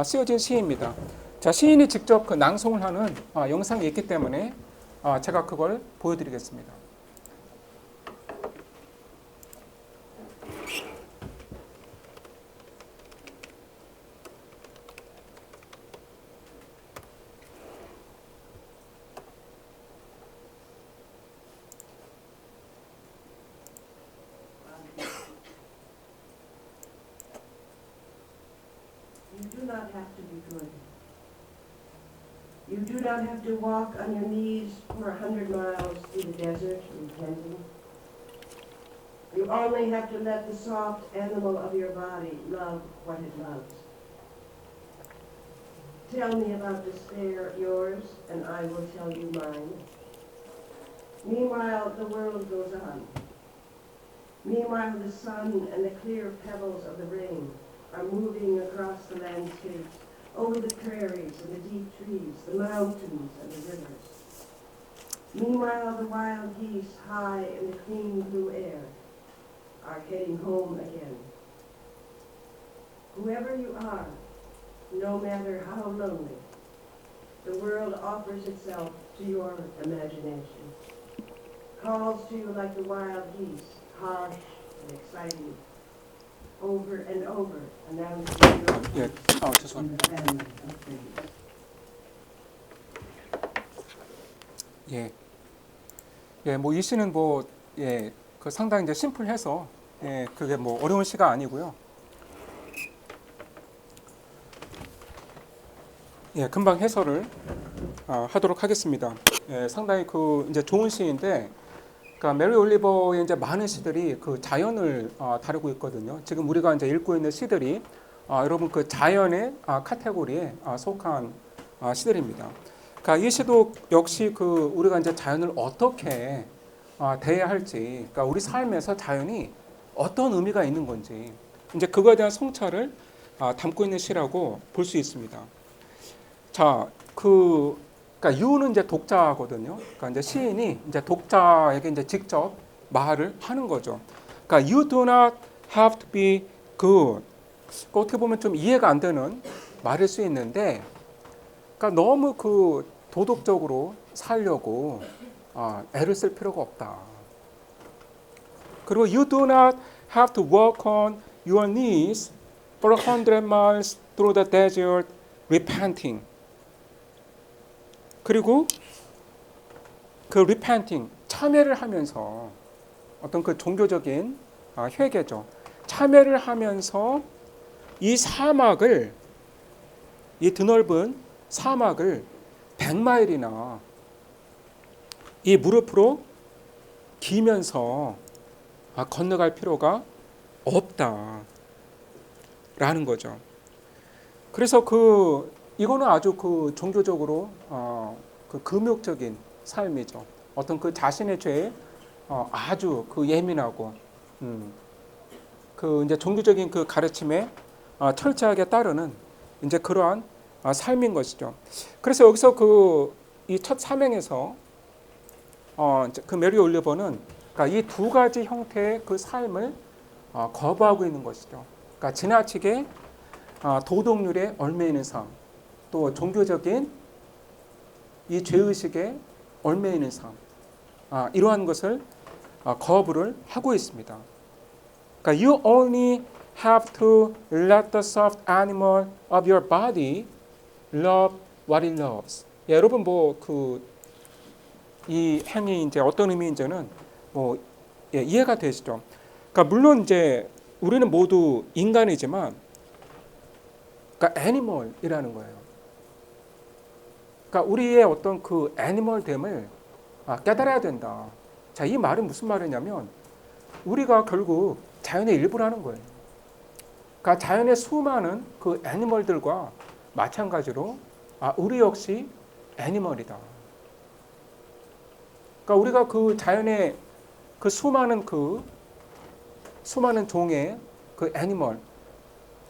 쓰여진 시입니다. 자, 시인이 직접 그 낭송을 하는 영상이 있기 때문에 제가 그걸 보여드리겠습니다. You do not have to be good. You do not have to walk on your knees for 100 miles through the desert repenting. You only have to let the soft animal of your body love what it loves. Tell me about despair, yours, and I will tell you mine. Meanwhile, the world goes on. Meanwhile, the sun and the clear pebbles of the rain are moving across the landscapes, over the prairies and the deep trees, the mountains and the rivers. Meanwhile, the wild geese high in the clean blue air are heading home again. Whoever you are, no matter how lonely, the world offers itself to your imagination, calls to you like the wild geese, harsh and exciting, over and over, announcing your 예, in 죄송합니다. the family of things. 예, 예, 뭐 이 시는 뭐 예, 그 상당히 이제 심플해서 예, 그게 뭐 어려운 시가 아니고요. 예, 금방 해설을 하도록 하겠습니다. 예, 상당히 그 이제 좋은 시인데, 그러니까 메리 올리버의 이제 많은 시들이 그 자연을 다루고 있거든요. 지금 우리가 이제 읽고 있는 시들이 여러분 그 자연의 카테고리에 속한 시들입니다. 그러니까 이 시도 역시 그 우리가 이제 자연을 어떻게 대해야 할지, 그러니까 우리 삶에서 자연이 어떤 의미가 있는 건지, 이제 그거에 대한 성찰을 담고 있는 시라고 볼 수 있습니다. 자, 그러니까 유는 이제 독자거든요. 그러니까 이제 시인이 이제 독자에게 이제 직접 말을 하는 거죠. 그러니까 you do not have to be good. 그러니까 어떻게 보면 좀 이해가 안 되는 말일 수 있는데, 그러니까 너무 그 도덕적으로 살려고 애를 쓸 필요가 없다. 그리고 you do not have to walk on your knees for 100 miles through the desert repenting. 그리고 그 repenting, 참회를 하면서 어떤 그 종교적인 회개죠. 참회를 하면서 이 사막을, 이 드넓은 사막을 100마일이나 이 무릎으로 기면서 건너갈 필요가 없다라는 거죠. 그래서 이거는 아주 종교적으로 금욕적인 삶이죠. 어떤 자신의 죄에 아주 예민하고 이제 종교적인 가르침에 철저하게 따르는 이제 그러한 삶인 것이죠. 그래서 여기서 이 첫 사명에서 메리 올리버는 그러니까 이 두 가지 형태의 삶을 거부하고 있는 것이죠. 그러니까 지나치게 도덕률에 얽매이는 삶, 또 종교적인 이 죄의식에 얽매이는 삶, 이러한 것을 거부를 하고 있습니다. 그러니까 you only have to let the soft animal of your body love what it loves. 예, 여러분 이 행위 이제 어떤 의미인지는 이해가 되시죠? 그러니까 물론 이제 우리는 모두 인간이지만, 그러니까 애니멀이라는 거예요. 그러니까 우리의 어떤 애니멀됨을 깨달아야 된다. 자, 이 말은 무슨 말이냐면 우리가 결국 자연의 일부라는 거예요. 그러니까 자연의 수많은 애니멀들과 마찬가지로 우리 역시 애니멀이다. 그러니까 우리가 자연의 수많은 종의 애니멀,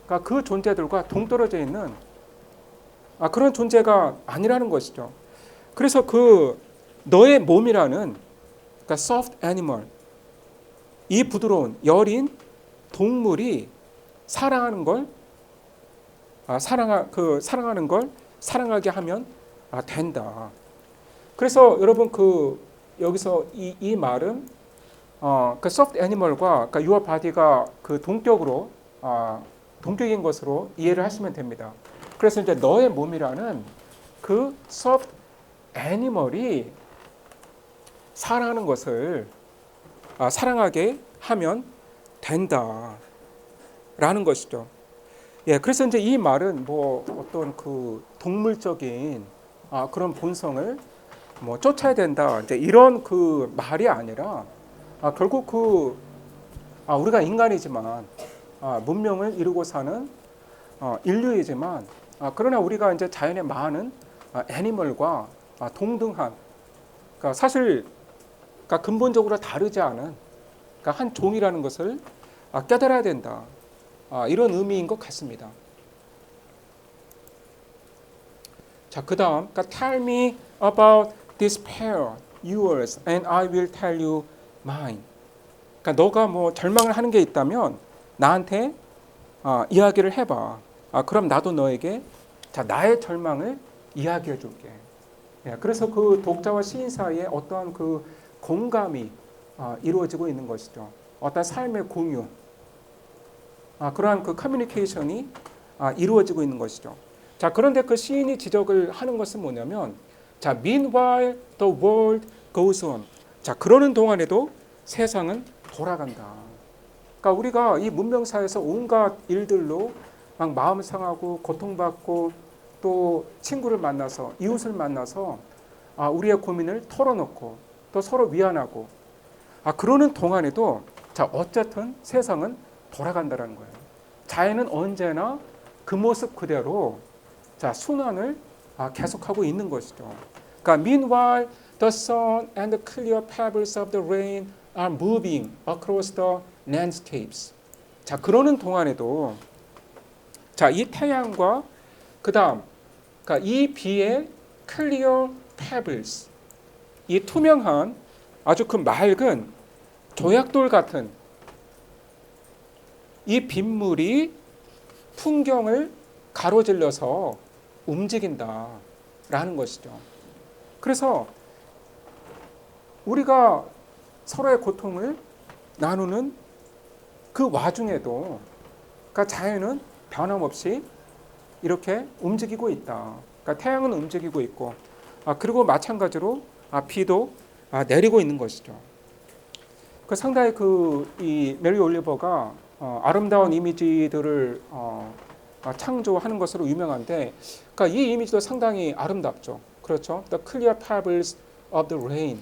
그러니까 그 존재들과 동떨어져 있는 그런 존재가 아니라는 것이죠. 그래서 너의 몸이라는, 그러니까 soft animal, 이 부드러운 여린 동물이 사랑하는 걸 사랑하게 하면 된다. 그래서 여러분 여기서 이 말은 soft animal과 그러니까 your body가 동격인 것으로 이해를 하시면 됩니다. 그래서 이제 너의 몸이라는 soft animal이 사랑하는 것을 사랑하게 하면 된다라는 것이죠. 예, 그래서 이제 이 말은 어떤 동물적인 그런 본성을 쫓아야 된다, 이제 이런 말이 아니라 결국 우리가 인간이지만 문명을 이루고 사는 인류이지만 그러나 우리가 이제 자연의 많은 애니멀과 동등한, 그러니까 사실 근본적으로 다르지 않은 한 종이라는 것을 깨달아야 된다, 이런 의미인 것 같습니다. 자, 그 다음 tell me about this pair yours and I will tell you mine. 그러니까 너가 절망을 하는 게 있다면 나한테 이야기를 해봐. 그럼 나도 너에게 나의 절망을 이야기해 줄게. 예, 그래서 독자와 시인 사이에 어떠한 공감이 이루어지고 있는 것이죠. 어떤 삶의 공유, 그러한 커뮤니케이션이 이루어지고 있는 것이죠. 자, 그런데 시인이 지적을 하는 것은 뭐냐면, meanwhile the world goes on. 자, 그러는 동안에도 세상은 돌아간다. 그러니까 우리가 이 문명사에서 온갖 일들로 막 마음 상하고 고통받고 또 친구를 만나서 이웃을 만나서 우리의 고민을 털어놓고 또 서로 위안하고 그러는 동안에도 어쨌든 세상은 돌아간다는 거예요. 자연은 언제나 그 모습 그대로 순환을 계속하고 있는 것이죠. 그러니까 meanwhile the sun and the clear pebbles of the rain are moving across the landscapes. 자, 그러는 동안에도 이 태양과 그다음 이 비의 clear pebbles, 이 투명한 아주 맑은 조약돌 같은 이 빗물이 풍경을 가로질러서 움직인다라는 것이죠. 그래서 우리가 서로의 고통을 나누는 그 와중에도 자연은 변함없이 이렇게 움직이고 있다. 태양은 움직이고 있고 그리고 마찬가지로 비도 내리고 있는 것이죠. 상당히 이 메리 올리버가 아름다운 이미지들을 창조하는 것으로 유명한데, 이 이미지도 상당히 아름답죠. 그렇죠? The clear pebbles of the rain.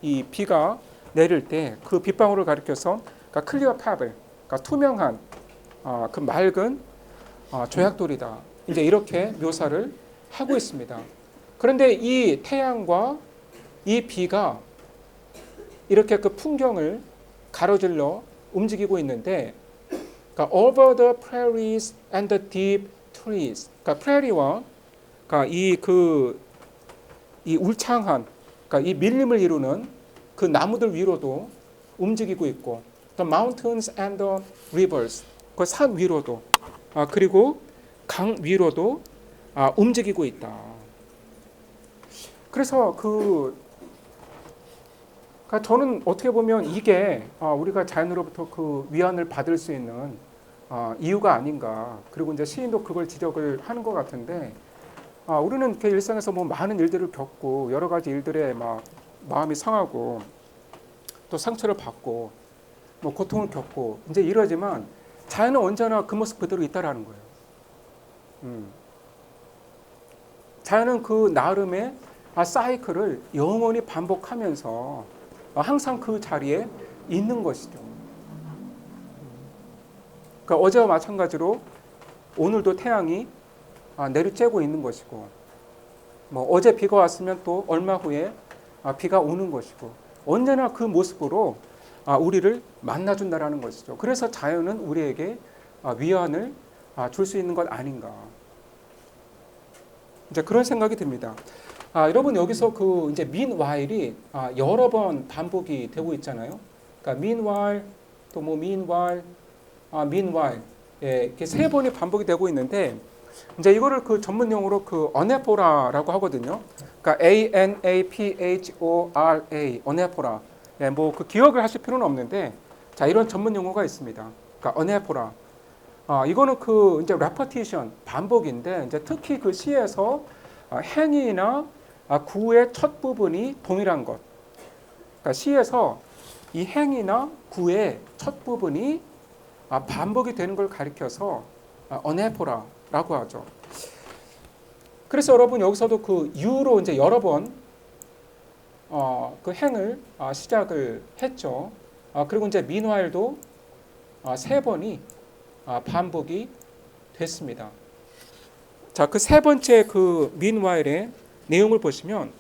이 비가 내릴 때 그 빗방울을 가리켜서 clear pebble, 투명한 맑은 조약돌이다. 이제 이렇게 묘사를 하고 있습니다. 그런데 이 태양과 이 비가 이렇게 그 풍경을 가로질러 움직이고 있는데, 그러니까 over the prairies and the deep trees. 그러니까 프레리와 그러니까 이 울창한, 그러니까 이 밀림을 이루는 그 나무들 위로도 움직이고 있고, the mountains and the rivers. 그 산 위로도, 그리고 강 위로도 움직이고 있다. 그래서 그러니까 저는 어떻게 보면 이게 우리가 자연으로부터 그 위안을 받을 수 있는 이유가 아닌가. 그리고 이제 시인도 그걸 지적을 하는 것 같은데, 우리는 이렇게 일상에서 뭐 많은 일들을 겪고 여러 가지 일들에 막 마음이 상하고 또 상처를 받고 뭐 고통을 겪고 이제 이러지만 자연은 언제나 그 모습 그대로 있다라는 거예요. 자연은 그 나름의 사이클을 영원히 반복하면서 항상 그 자리에 있는 것이죠. 그러니까 어제와 마찬가지로 오늘도 태양이 내리쬐고 있는 것이고, 뭐 어제 비가 왔으면 또 얼마 후에 비가 오는 것이고, 언제나 그 모습으로 우리를 만나준다라는 것이죠. 그래서 자연은 우리에게 위안을 줄 수 있는 것 아닌가. 이제 그런 생각이 듭니다. 여러분 여기서 그 이제 meanwhile이 여러 번 반복이 되고 있잖아요. 그러니까 meanwhile 또 뭐 meanwhile, meanwhile, 예, 이렇게 세 번이 반복이 되고 있는데, 이제 이거를 그 전문 용어로 그 어네포라라고 하거든요. 그러니까 ANAPHORA, 어네포라. 예, 뭐 그 기억을 하실 필요는 없는데, 자 이런 전문 용어가 있습니다. 그러니까 어네포라. 이거는 그 이제 repetition, 반복인데, 이제 특히 그 시에서 행위나 구의 첫 부분이 동일한 것. 그러니까 시에서 이 행위나 구의 첫 부분이 반복이 되는 걸 가리켜서 어네포라라고 하죠. 그래서 여러분 여기서도 그 유로 이제 여러 번 그 행을 시작을 했죠. 그리고 이제 meanwhile도 세 번이 반복이 됐습니다. 자, 그 세 번째 그 meanwhile의 내용을 보시면,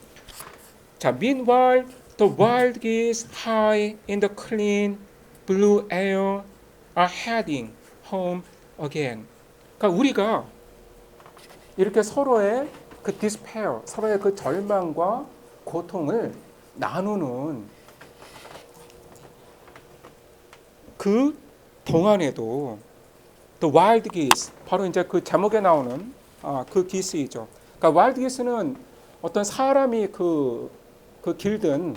자, meanwhile the wild geese high in the clean blue air are heading home again. 그러니까 우리가 이렇게 서로의 그 despair, 서로의 그 절망과 고통을 나누는 그 동안에도 the wild geese, 바로 이제 그 제목에 나오는 그 기스이죠. 그러니까 wild geese는 어떤 사람이 그 길든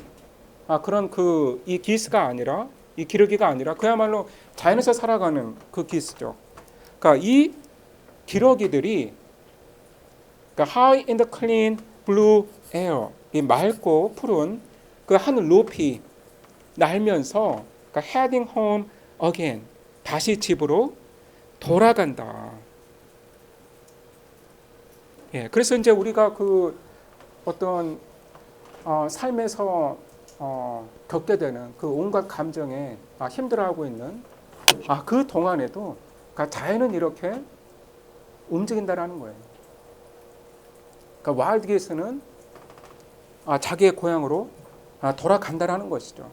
그런 그 이 기스가 아니라, 이 기러기가 아니라 그야말로 자연에서 살아가는 그 기스죠. 그러니까 이 기러기들이 그러니까 high in the clean blue air, 이 맑고 푸른 그 하늘 높이 날면서 그러니까 heading home again, 다시 집으로 돌아간다. 예, 그래서 이제 우리가 그 어떤 삶에서 겪게 되는 그 온갖 감정에 힘들어하고 있는 그 동안에도 그러니까 자연은 이렇게 움직인다라는 거예요. 그러니까 와일드 게이스는 자기의 고향으로 돌아간다라는 것이죠.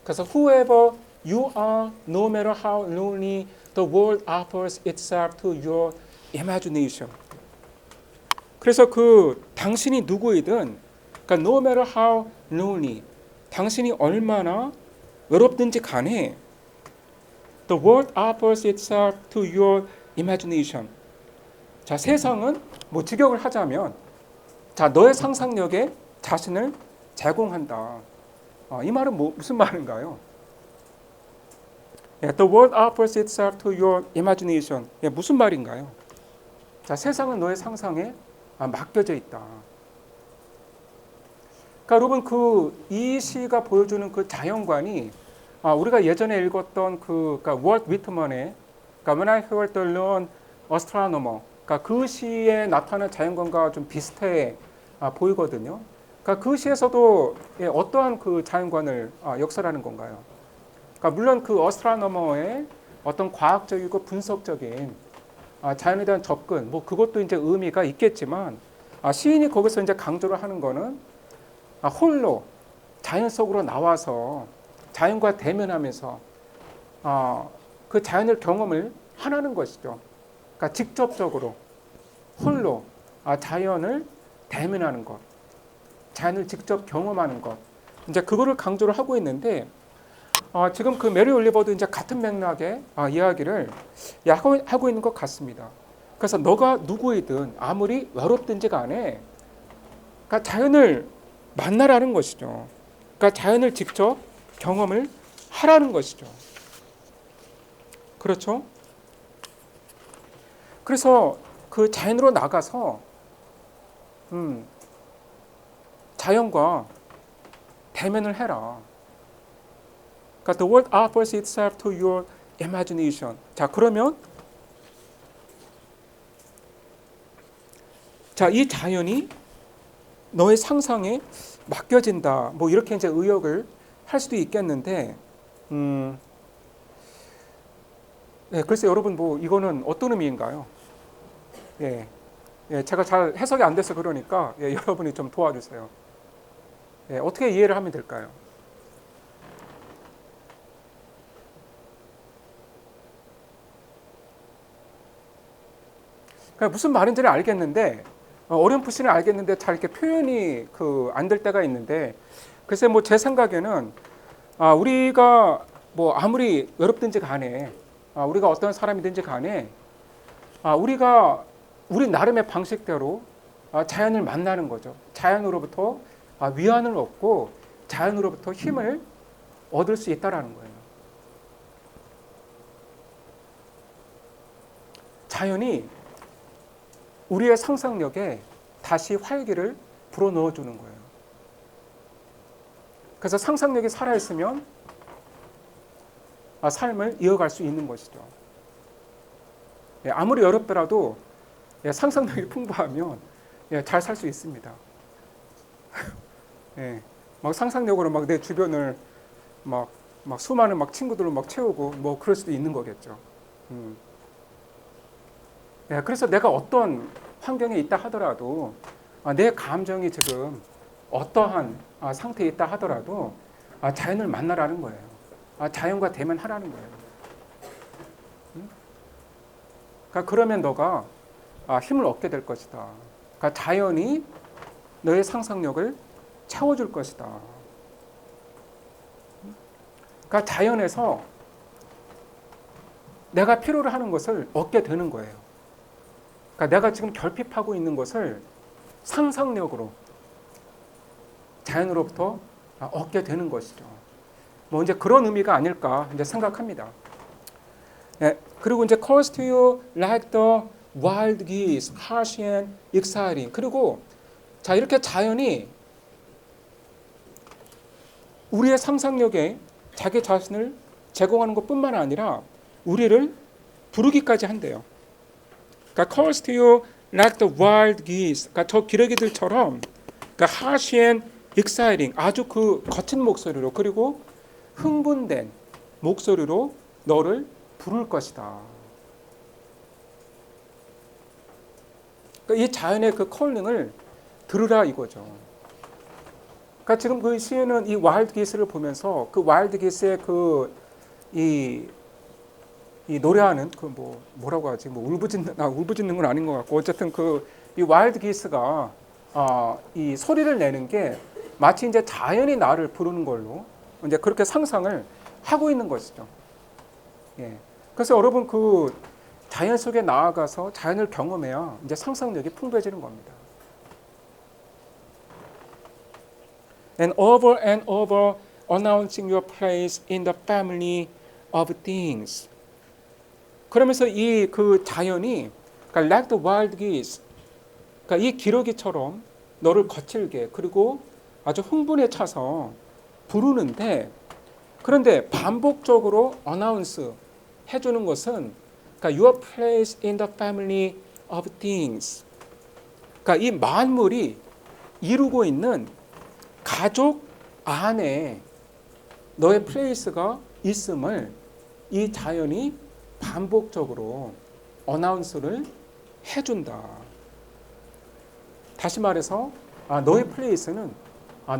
그래서 whoever you are, no matter how lonely, the world offers itself to your imagination. 그래서 그 당신이 누구이든, 그러니까 no matter how lonely, 당신이 얼마나 외롭든지 간에 the world offers itself to your imagination. 자, 세상은 뭐 직역을 하자면, 자, 너의 상상력에 자신을 제공한다. 이 말은 무슨 말인가요? The world offers itself to your imagination. 무슨 말인가요? 자, 세상은 너의 상상에 맡겨져 있다. 그러니까 여러분 이 시가 보여주는 그 자연관이 우리가 예전에 읽었던 그러니까 월트 위트먼의 그러니까 When I Heard the Lone Astronomer, 그러니까 그 시에 나타나는 자연관과 좀 비슷해 보이거든요. 그러니까 그 시에서도 어떠한 그 자연관을 역설하는 건가요? 그러니까 물론 그 어스트로노머의 어떤 과학적이고 분석적인 자연에 대한 접근, 뭐 그것도 이제 의미가 있겠지만 시인이 거기서 이제 강조를 하는 거는 홀로 자연 속으로 나와서 자연과 대면하면서 그 자연을 경험을 하라는 것이죠. 그러니까 직접적으로 홀로 자연을 대면하는 것, 자연을 직접 경험하는 것, 이제 그거를 강조를 하고 있는데 지금 그 메리 올리버도 이제 같은 맥락의 이야기를 하고 있는 것 같습니다. 그래서 너가 누구이든 아무리 외롭든지 간에 그러니까 자연을 만나라는 것이죠. 그러니까 자연을 직접 경험을 하라는 것이죠. 그렇죠? 그래서 그 자연으로 나가서 자연과 대면을 해라. 그러니까 the world offers itself to your imagination. 자, 그러면 이 자연이 너의 상상에 맡겨진다. 뭐 이렇게 이제 의역을 할 수도 있겠는데, 네, 글쎄 여러분 뭐 이거는 어떤 의미인가요? 예, 제가 잘 해석이 안 돼서 그러니까 여러분이 좀 도와주세요. 어떻게 이해를 하면 될까요? 그러니까 무슨 말인지는 알겠는데 어렴풋이는 알겠는데 잘 이렇게 표현이 안 될 때가 있는데 글쎄 뭐 제 생각에는 우리가 뭐 아무리 외롭든지 간에 우리가 어떤 사람이든지 간에 우리가 우리 나름의 방식대로 자연을 만나는 거죠. 자연으로부터 위안을 얻고 자연으로부터 힘을 얻을 수 있다라는 거예요. 자연이 우리의 상상력에 다시 활기를 불어넣어 주는 거예요. 그래서 상상력이 살아있으면 삶을 이어갈 수 있는 것이죠. 아무리 어렵더라도 상상력이 풍부하면 잘 살 수 있습니다. 막 상상력으로 막 내 주변을 막 수많은 막 친구들로 막 채우고 뭐 그럴 수도 있는 거겠죠. 그래서 내가 어떤 환경에 있다 하더라도 내 감정이 지금 어떠한 상태에 있다 하더라도 자연을 만나라는 거예요. 자연과 대면하라는 거예요. 그러니까 그러면 너가 힘을 얻게 될 것이다. 그러니까 자연이 너의 상상력을 채워줄 것이다. 그러니까 자연에서 내가 필요로 하는 것을 얻게 되는 거예요. 그러니까 내가 지금 결핍하고 있는 것을 상상력으로 자연으로부터 얻게 되는 것이죠. 뭐 이제 그런 의미가 아닐까 이제 생각합니다. 그리고 이제 calls to you like the wild geese, harsh and exciting. 그리고 자 이렇게 자연이 우리의 상상력에 자기 자신을 제공하는 것뿐만 아니라 우리를 부르기까지 한대요. 그러니까 calls to you like the wild geese. 그러니까 저 기러기들처럼 그러니까 harsh and exciting. 아주 그 거친 목소리로 그리고 흥분된 목소리로 너를 부를 것이다. 그러니까 이 자연의 그 컬링을 들으라 이거죠. 그러니까 지금 그 시인은 이 와일드 기스를 보면서 그 와일드 기스의 이 노래하는 뭐라고 하지? 뭐 울부짖는 건 아닌 것 같고 어쨌든 이 와일드 기스가 이 소리를 내는 게 마치 이제 자연이 나를 부르는 걸로 이제 그렇게 상상을 하고 있는 것이죠. 그래서 여러분 그 자연 속에 나아가서 자연을 경험해야 이제 상상력이 풍부해지는 겁니다. And over announcing your place in the family of things. 그러면서 이 그 자연이 그러니까 like the wild geese, 그러니까 이 기러기처럼 너를 거칠게 그리고 아주 흥분에 차서 부르는데 그런데 반복적으로 announce 해주는 것은 그러니까 your place in the family of things. 그러니까 이 만물이 이루고 있는 가족 안에 너의 플레이스가 있음을 이 자연이 반복적으로 어나운스를 해준다. 다시 말해서 너의 플레이스는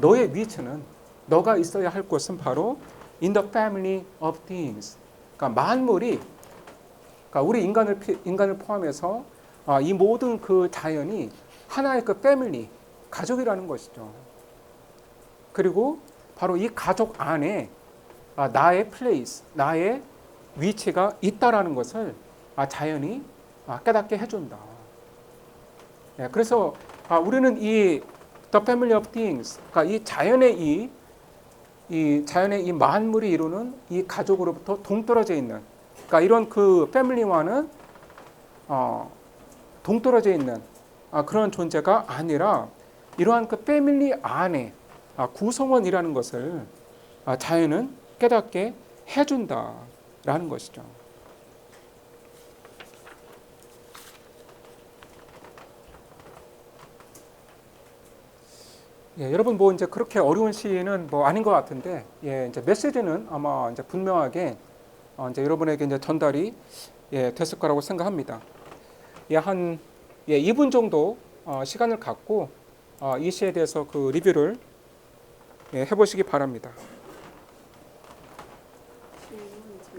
너의 위치는 너가 있어야 할 곳은 바로 in the family of things. 그러니까 만물이 그러니까 우리 인간을 포함해서 이 모든 그 자연이 하나의 그 패밀리 가족이라는 것이죠. 그리고 바로 이 가족 안에 나의 플레이스, 나의 위치가 있다라는 것을 자연이 깨닫게 해준다. 그래서 우리는 이 The Family of Things, 그러니까 이 자연의 이 만물이 이루는 이 가족으로부터 동떨어져 있는, 그러니까 이런 그 패밀리와는 동떨어져 있는 그런 존재가 아니라 이러한 그 패밀리 안에 구성원이라는 것을 자연은 깨닫게 해준다라는 것이죠. 여러분 뭐 이제 그렇게 어려운 시는 뭐 아닌 것 같은데, 이제 메시지는 아마 이제 분명하게 이제 여러분에게 이제 전달이 됐을 거라고 생각합니다. 한 2분 정도 시간을 갖고 이 시에 대해서 그 리뷰를 해보시기 바랍니다.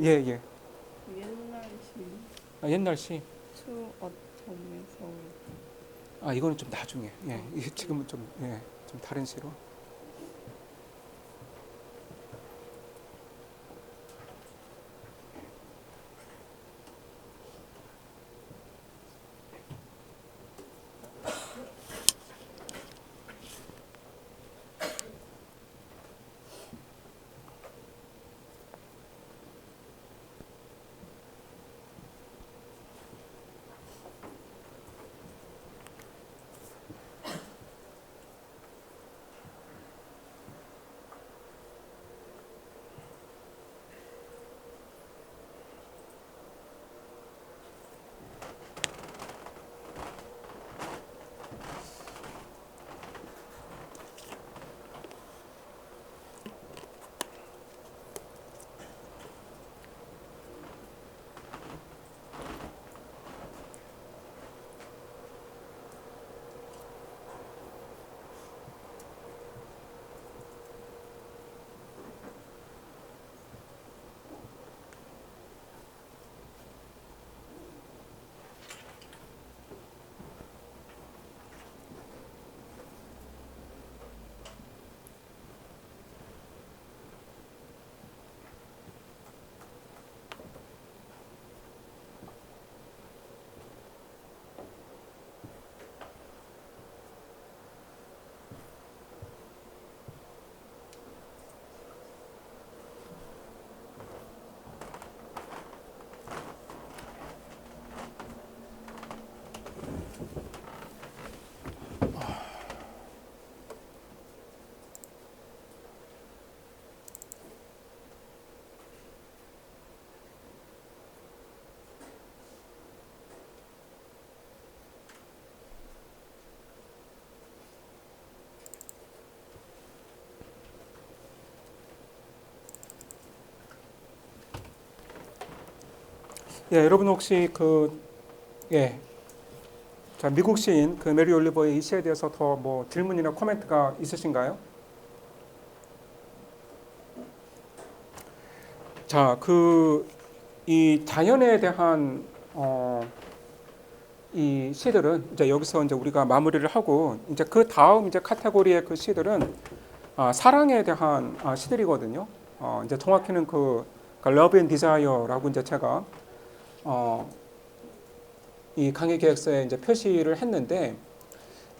예. 옛날 시 옛날 시. 추어점에서 이거는 좀 나중에. 지금은 좀 다른 시로. 여러분 혹시 자, 미국 시인 그 메리 올리버의 이 시에 대해서 더 뭐 질문이나 코멘트가 있으신가요? 자, 이 자연에 대한 이 시들은 이제 여기서 이제 우리가 마무리를 하고, 이제 그 다음 이제 카테고리의 그 시들은 사랑에 대한 시들이거든요. 이제 정확히는 Love and Desire라고 이제 제가 이 강의 계획서에 이제 표시를 했는데,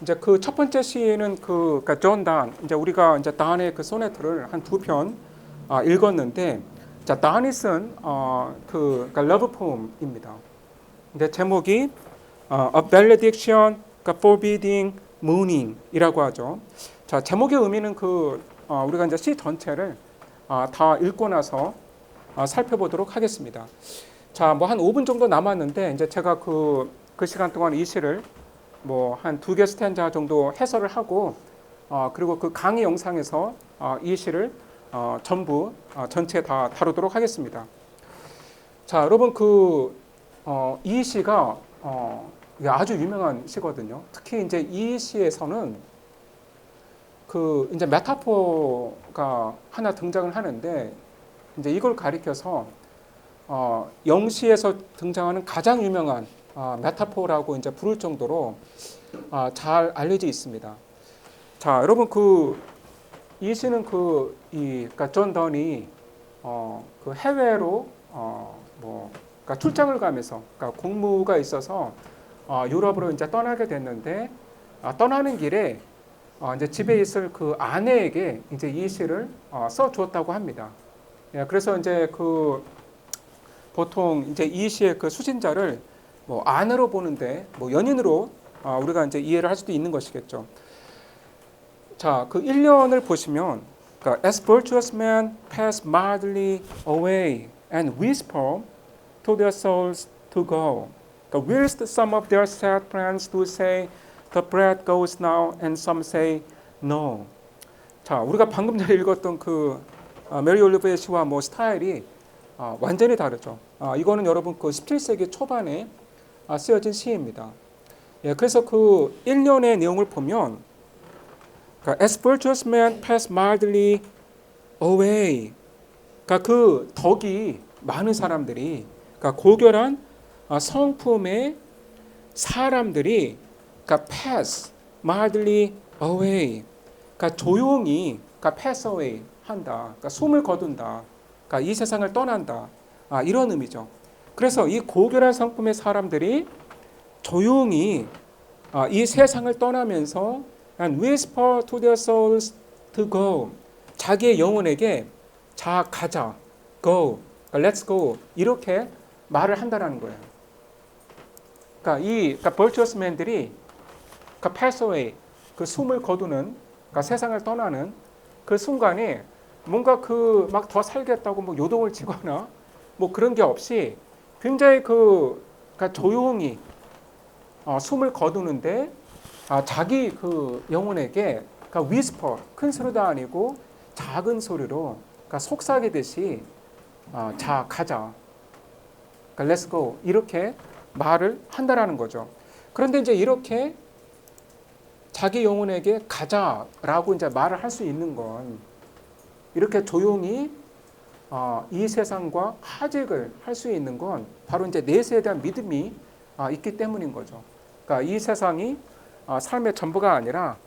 이제 그 첫 번째 시는 그러니까 존 단, 이제 우리가 이제 단의 그 소네트를 한 2편 읽었는데, 자, 단이 쓴 그러니까 러브 포엠입니다. 근데 제목이 A Valediction, 그러니까 Forbidding Mooning 이라고 하죠. 자, 제목의 의미는 우리가 이제 시 전체를 다 읽고 나서 살펴보도록 하겠습니다. 자, 뭐 한 5분 정도 남았는데, 이제 제가 그 시간 동안 이 시를 뭐 한 2개 스탠자 정도 해설을 하고, 그리고 그 강의 영상에서 이 시를 전부 전체 다 다루도록 하겠습니다. 자, 여러분 이 시가 이게 아주 유명한 시거든요. 특히 이제 이 시에서는 이제 메타포가 하나 등장을 하는데 이제 이걸 가리켜서 영시에서 등장하는 가장 유명한 메타포라고 이제 부를 정도로 잘 알려져 있습니다. 자, 여러분 이 시는 그러니까 존 던이 해외로 그러니까 출장을 가면서 그러니까 공무가 있어서 유럽으로 이제 떠나게 됐는데 떠나는 길에 이제 집에 있을 그 아내에게 이제 이 시를 써 주었다고 합니다. 예, 그래서 이제 보통 이제 이 시의 그 수신자를 아내로 보는데 연인으로 우리가 이제 이해를 할 수도 있는 것이겠죠. 자, 1년을 보시면 그러니까, as virtuous men pass mildly away and whisper to their souls to go. 그러니까, whilst some of their sad friends do say the bread goes now and some say no. 자, 우리가 방금 전에 읽었던 메리 올리브의 시와 스타일이 완전히 다르죠. 이거는 여러분 17세기 초반에 쓰여진 시입니다. 예, 그래서 1년의 내용을 보면 그러니까, as virtuous men pass mildly away. 그러니까 덕이 많은 사람들이 그러니까 고결한 성품의 사람들이 그러니까 pass mildly away. 그러니까 조용히 그러니까 pass away 한다. 그러니까 숨을 거둔다. 그러니까 이 세상을 떠난다. 이런 의미죠. 그래서 이 고결한 성품의 사람들이 조용히 이 세상을 떠나면서 and whisper to their souls to go. 자기의 영혼에게 자 가자. go. let's go. 이렇게 말을 한다라는 거예요. 그러니까 virtuous men들이 pass away 숨을 거두는 세상을 떠나는 그 순간에 뭔가 막 더 살겠다고 요동을 지거나 그런 게 없이 굉장히 그러니까 조용히 숨을 거두는데 자기 영혼에게 whisper 큰 소리도 아니고 작은 소리로 속삭이듯이 자 가자. let's go 이렇게 말을 한다라는 거죠. 그런데 이제 이렇게 자기 영혼에게 가자라고 이제 말을 할 수 있는 건 이렇게 조용히 이 세상과 하직을 할 수 있는 건 바로 이제 내세에 대한 믿음이 있기 때문인 거죠. 그러니까 이 세상이 삶의 전부가 아니라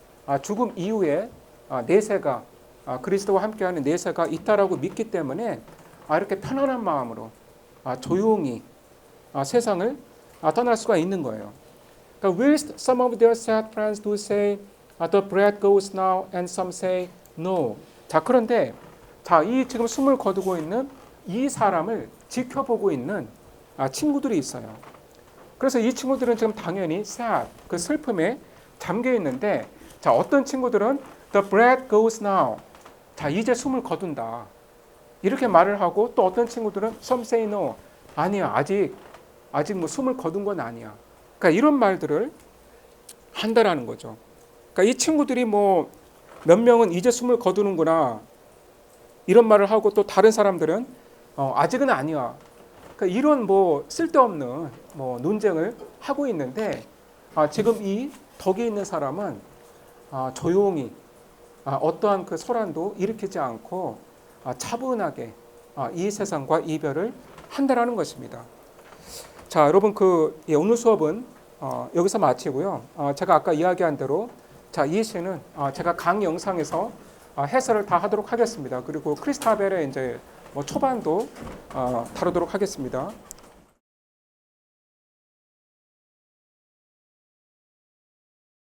죽음 이후에 내세가 그리스도와 함께하는 내세가 있다라고 믿기 때문에 이렇게 편안한 마음으로 조용히 세상을 떠날 수가 있는 거예요. 그러니까 whilst some of their sad friends do say the bread goes now and some say no. 자, 그런데 이 지금 숨을 거두고 있는 이 사람을 지켜보고 있는 친구들이 있어요. 그래서 이 친구들은 지금 당연히 sad 슬픔에 잠겨 있는데 어떤 친구들은 the bread goes now. 자, 이제 숨을 거둔다. 이렇게 말을 하고 또 어떤 친구들은 some say no. 아니야. 아직 숨을 거둔 건 아니야. 그러니까 이런 말들을 한다라는 거죠. 그러니까 이 친구들이 몇 명은 이제 숨을 거두는구나 이런 말을 하고 또 다른 사람들은 아직은 아니야. 그러니까 이런 쓸데없는 논쟁을 하고 있는데 지금 이 덕이 있는 사람은 조용히 어떠한 소란도 일으키지 않고 차분하게 이 세상과 이별을 한다라는 것입니다. 자, 여러분 오늘 수업은 여기서 마치고요. 제가 아까 이야기한 대로 이 시는 제가 강 영상에서 해설을 다 하도록 하겠습니다. 그리고 크리스타벨의 이제 초반도 다루도록 하겠습니다.